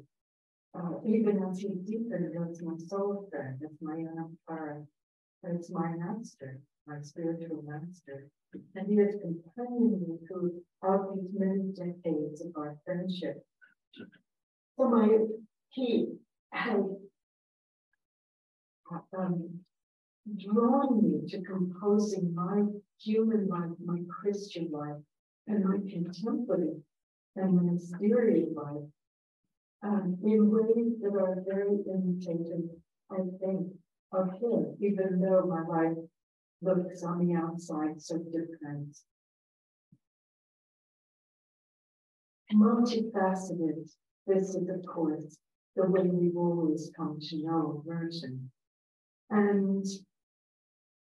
Speaker 8: even as he deepened as my soul friend, as my anapara, as my master, my spiritual master. And he has accompanied me throughout these many decades of our friendship. So he has drawn me to composing my human life, my Christian life, and my contemplative and mysterious life in ways that are very imitative, I think, of him, even though my life looks on the outside so different. Multifaceted, this is, of course, the way we've always come to know Merton. And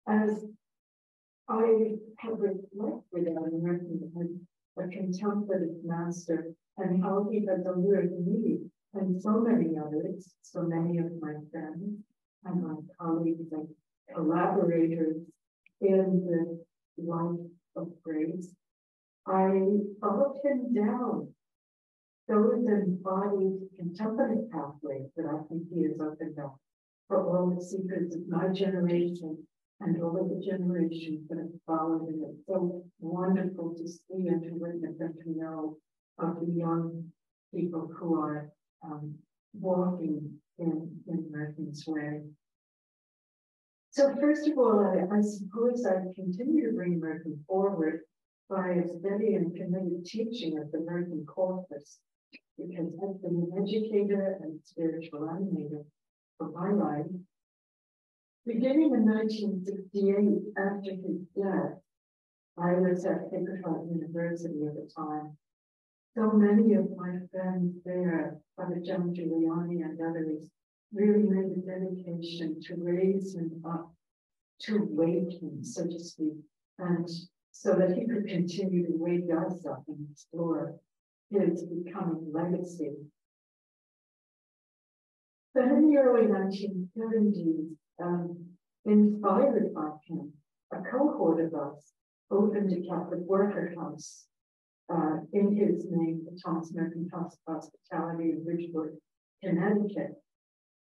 Speaker 8: as I have reflected on Merton as a contemplative master and how he has allured me and so many others, so many of my friends and my colleagues and collaborators in the life of grace. I followed him down those embodied contemplative pathways that I think he has opened up for all the seekers of my generation and all of the generations that have followed it. It's so wonderful to see and to witness and to know of the young people who are walking in Merton's way. So first of all, I suppose I continue to bring Merton forward by a steady and committed teaching of the Merton corpus, because I've been an educator and spiritual animator for my life. Beginning in 1968, after his death, I was at Sacred Heart University at the time. So many of my friends there, Father John Giuliani and others, really made a dedication to raise him up, to wake him, so to speak, and so that he could continue to wake us up and explore his becoming legacy. But in the early 1970s, inspired by him, a cohort of us opened a Catholic worker house in his name, the Thomas Merton House of Hospitality in Bridgeport, Connecticut.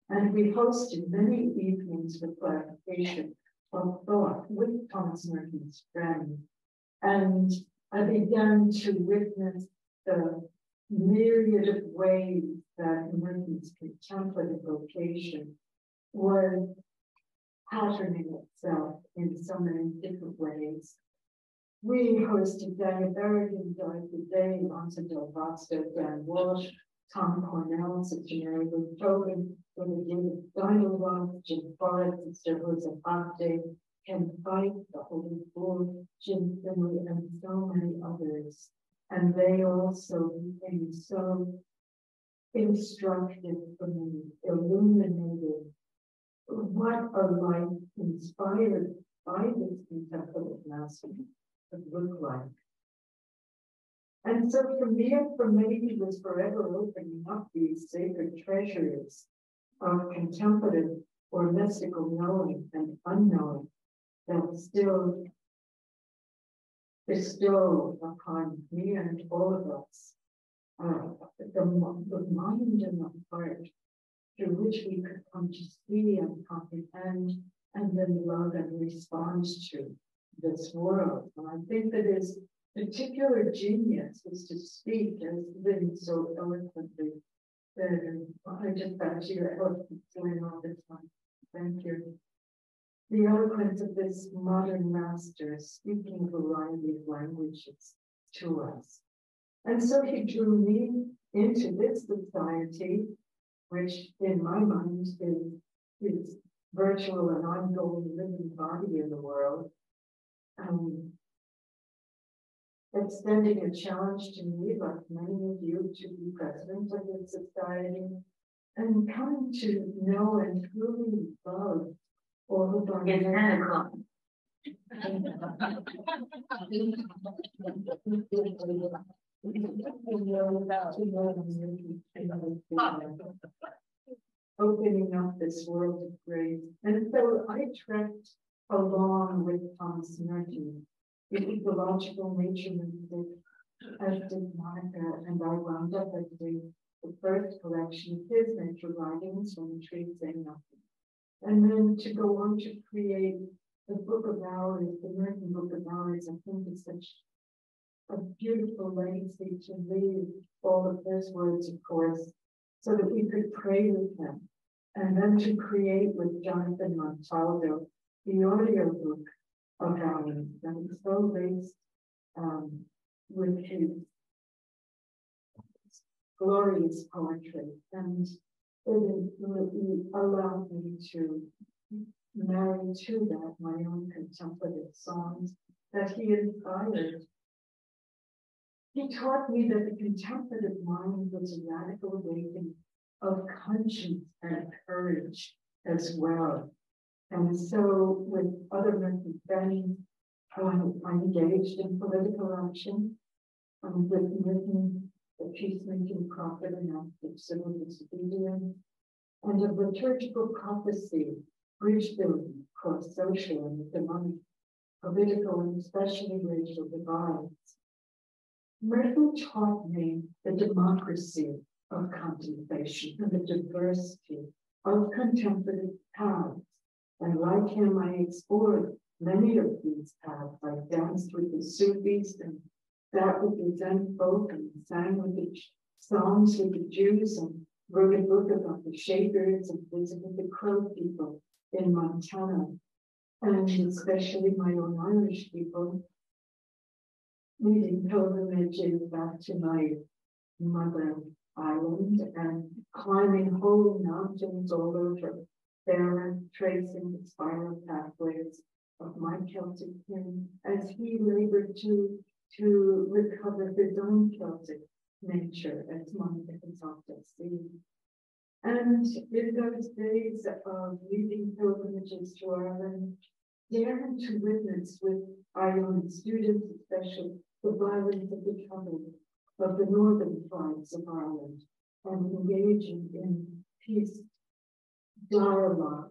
Speaker 8: And we hosted many evenings for clarification of thought with Thomas Merton's friends. And I began to witness the myriad of ways that Merton's contemplative vocation was patterning itself in so many different ways. We hosted Daniel Berrigan, Dorothy Day, Lonzo Del Vasto, Dan Walsh, Tom Cornell, Sister Mary Ruth Tobin, Brother David Steinroth, Jim Forrest, Sister Rosa Bate, Ken Fife, the Holy Bull, Jim Finley, and so many others. And they also became so instructive for me, illuminated what a life inspired by this contemplative master would look like. And so for me and for many, he was forever opening up these sacred treasures of contemplative or mystical knowing and unknowing that still bestow upon me and all of us the mind and the heart through which we could come to see and comprehend and then love and respond to this world. And I think that his particular genius is to speak, as Lynn so eloquently said. I just got your eloquence going all the time. Thank you. The eloquence of this modern master speaking a variety of languages to us. And so he drew me into this society, which in my mind is his virtual and ongoing living body in the world, extending a challenge to me, like many of you, to be president of this society, and coming to know and truly love all of our opening up this world of grace. And so I trekked along with Thomas Merton, the ecological nature music, as did Monica, and I wound up as the first collection of his nature writings from the Trees Say Nothing. And then to go on to create the Book of Hours, the Merton Book of Hours, I think is such a beautiful legacy to leave all of his words, of course, so that we could pray with him. And then to create with Jonathan Montaldo the audio book of Hours that is so laced with his glorious poetry. And it allowed me to marry to that my own contemplative songs that he inspired. He taught me that the contemplative mind was a radical awakening of conscience and courage as well. And so with other Merton friends, I engaged in political action with Merton, the peacemaking prophet and active civil disobedience, and a liturgical prophecy, bridge building, cross social and economic political and especially racial divides. Merton taught me the democracy of contemplation and the diversity of contemplative paths. And like him, I explored many of these paths. I danced with the Sufis and sat with the Zen folk and sang with the Psalms with the Jews and wrote a book about the Shakers and visited the Crow people in Montana, and especially my own Irish people, leading pilgrimages back to my mother island and climbing holy mountains all over there, tracing the spiral pathways of my Celtic kin as he labored to recover his own Celtic nature as Monica has often seen. And in those days of leading pilgrimages to Ireland, daring to witness with our young students, especially the violence of the trouble of the northern tribes of Ireland, and engaging in peace dialogue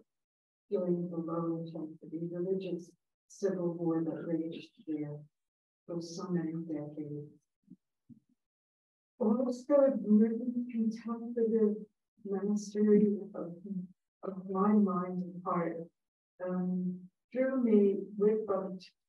Speaker 8: during the low intensity religious civil war that raged there for so many decades. Also, Merton's contemplative mastery of my mind and heart drew me with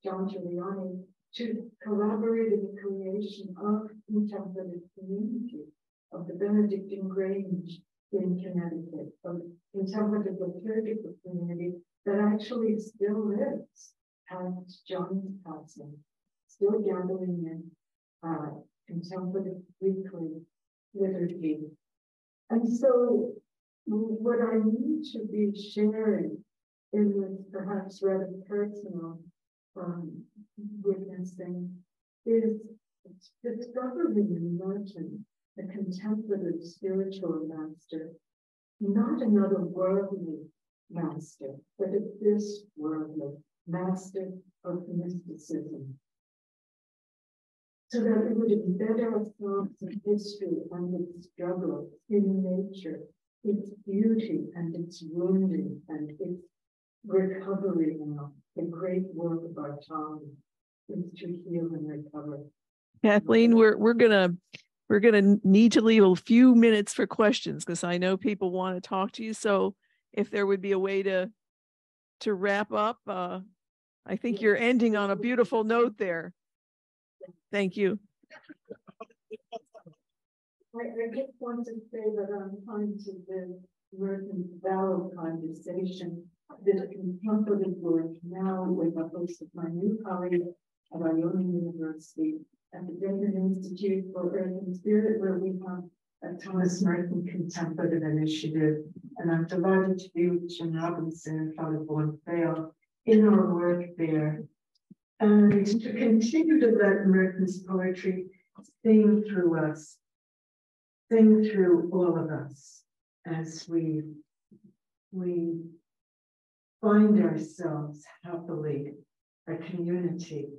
Speaker 8: John Giuliani to collaborate in the creation of contemplative community of the Benedictine Grange in Connecticut, a contemplative liturgical community that actually still lives at John's passing, still gathering in contemplative weekly liturgy. And so what I need to be sharing in this perhaps rather personal witnessing is discovering in Merton a contemplative spiritual master, not another worldly master, but a this worldly master of mysticism, so that we would embed ourselves in history and its struggle, in nature, its beauty and its wounding and its recovery now. The great work of our time is to heal and recover.
Speaker 3: Kathleen, we're gonna need to leave a few minutes for questions because I know people want to talk to you. So if there would be a way to wrap up, I think you're ending on a beautiful note there. Thank you.
Speaker 8: I just want to say that I'm trying to live Merton's valid conversation, this contemplative work now with a host of my new colleagues at Iona University at the David Institute for Earth and Spirit, where we have a Thomas Merton Contemplative Initiative. And I'm delighted to be with Jim Robinson and Father Bourne Fail in our work there. And to continue to let Merton's poetry sing through us, sing through all of us as we find ourselves happily a community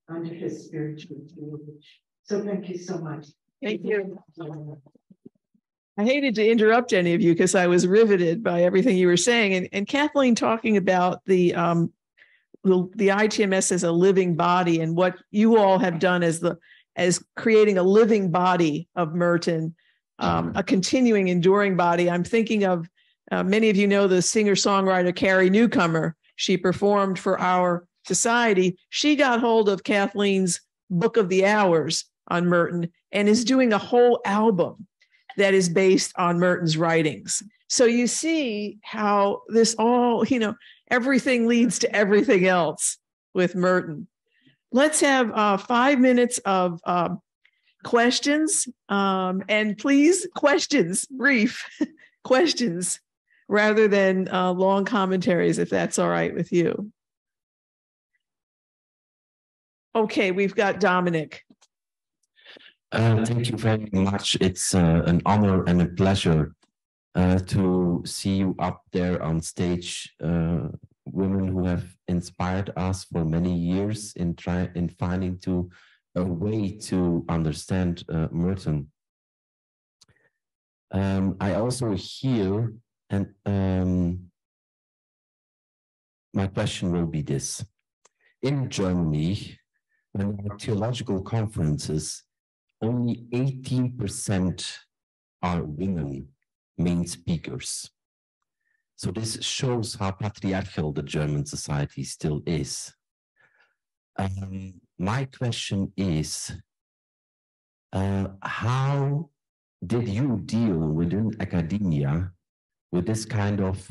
Speaker 8: under his spiritual tutelage. So thank you so much.
Speaker 3: Thank you. I hated to interrupt any of you because I was riveted by everything you were saying. And Kathleen talking about the ITMS as a living body and what you all have done as creating a living body of Merton, a continuing, enduring body. I'm thinking of many of you know the singer-songwriter Carrie Newcomer. She performed for our society. She got hold of Kathleen's Book of the Hours on Merton and is doing a whole album that is based on Merton's writings. So you see how this all, everything leads to everything else with Merton. Let's have 5 minutes of questions. And please, questions, brief questions, rather than long commentaries, if that's all right with you. Okay, we've got Dominic.
Speaker 9: Thank you very much. It's an honor and a pleasure to see you up there on stage, women who have inspired us for many years in finding a way to understand Merton. I also hear, and my question will be this. in Germany, when there are theological conferences, only 18% are women main speakers. So this shows how patriarchal the German society still is. My question is, how did you deal within academia with this kind of,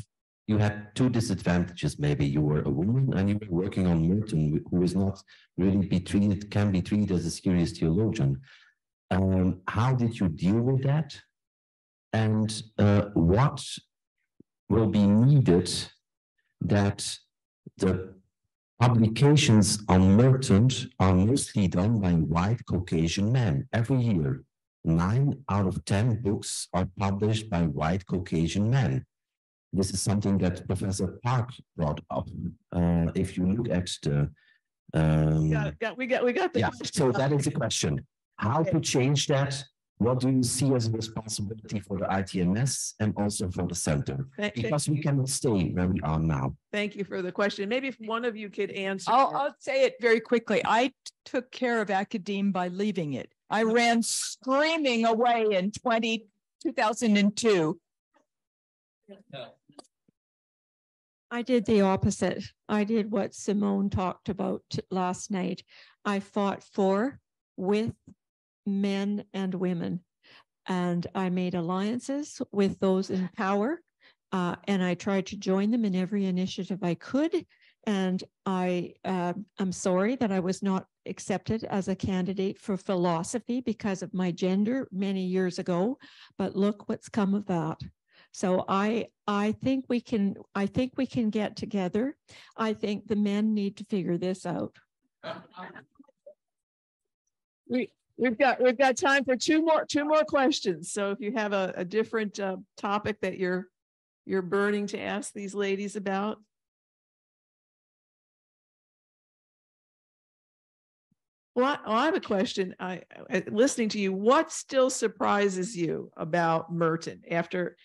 Speaker 9: you had two disadvantages maybe, you were a woman and you were working on Merton, who is not really can be treated as a serious theologian. How did you deal with that? And what will be needed that the publications on Merton are mostly done by white Caucasian men. Every year, 9 out of 10 books are published by white Caucasian men. This is something that Professor Park brought up. If you look at the
Speaker 3: we got the
Speaker 9: yeah,
Speaker 3: question.
Speaker 9: so that is the question. How to change that? What do you see as a responsibility for the ITMS and also for the center? Because we cannot stay where we are now.
Speaker 3: Thank you for the question. Maybe if one of you could answer.
Speaker 7: I'll say it very quickly. I took care of academe by leaving it. I ran screaming away in 2002.
Speaker 5: I did the opposite. I did what Simone talked about last night. I fought for, with men and women, and I made alliances with those in power, and I tried to join them in every initiative I could. And I'm sorry that I was not accepted as a candidate for philosophy because of my gender many years ago, but look what's come of that. So I think we can get together. I think the men need to figure this out.
Speaker 3: We've got time for two more questions. So if you have a different topic that you're burning to ask these ladies about. Well, I have a question. Listening to you, what still surprises you about Merton after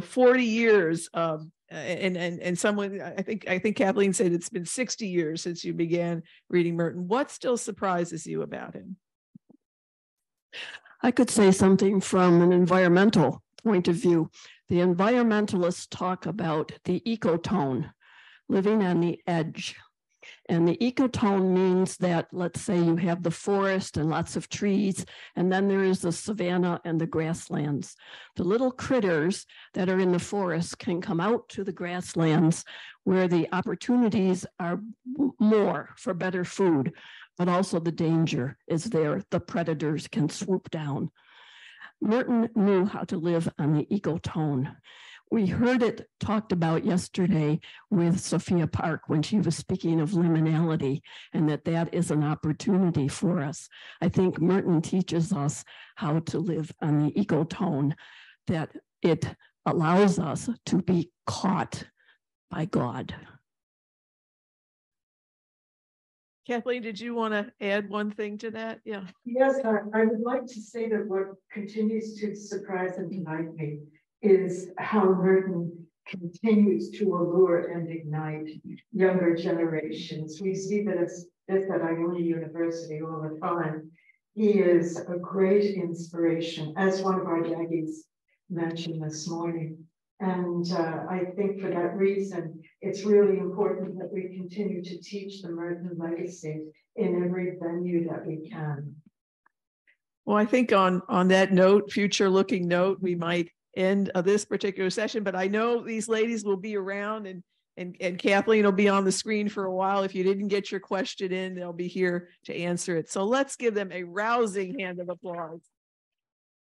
Speaker 3: 40 years of and someone, I think Kathleen said it's been 60 years since you began reading Merton. What still surprises you about him?
Speaker 6: I could say something from an environmental point of view. The environmentalists talk about the ecotone, living on the edge. And the ecotone means that, let's say you have the forest and lots of trees, and then there is the savanna and the grasslands. The little critters that are in the forest can come out to the grasslands where the opportunities are more for better food, but also the danger is there. The predators can swoop down. Merton knew how to live on the ecotone. We heard it talked about yesterday with Sophia Park when she was speaking of liminality, and that is an opportunity for us. I think Merton teaches us how to live on the ecotone, that it allows us to be caught by God.
Speaker 3: Kathleen, did you want to add one thing to that? Yeah.
Speaker 8: Yes, I would like to say that what continues to surprise and delight me is how Merton continues to allure and ignite younger generations. We see this at Iona University all the time. He is a great inspiration, as one of our Jaggies mentioned this morning. And I think for that reason, it's really important that we continue to teach the Merton legacy in every venue that we can.
Speaker 3: Well, I think on that note, future-looking note, we might end this particular session, but I know these ladies will be around, and Kathleen will be on the screen for a while. If you didn't get your question in, they'll be here to answer it. So let's give them a rousing hand of applause.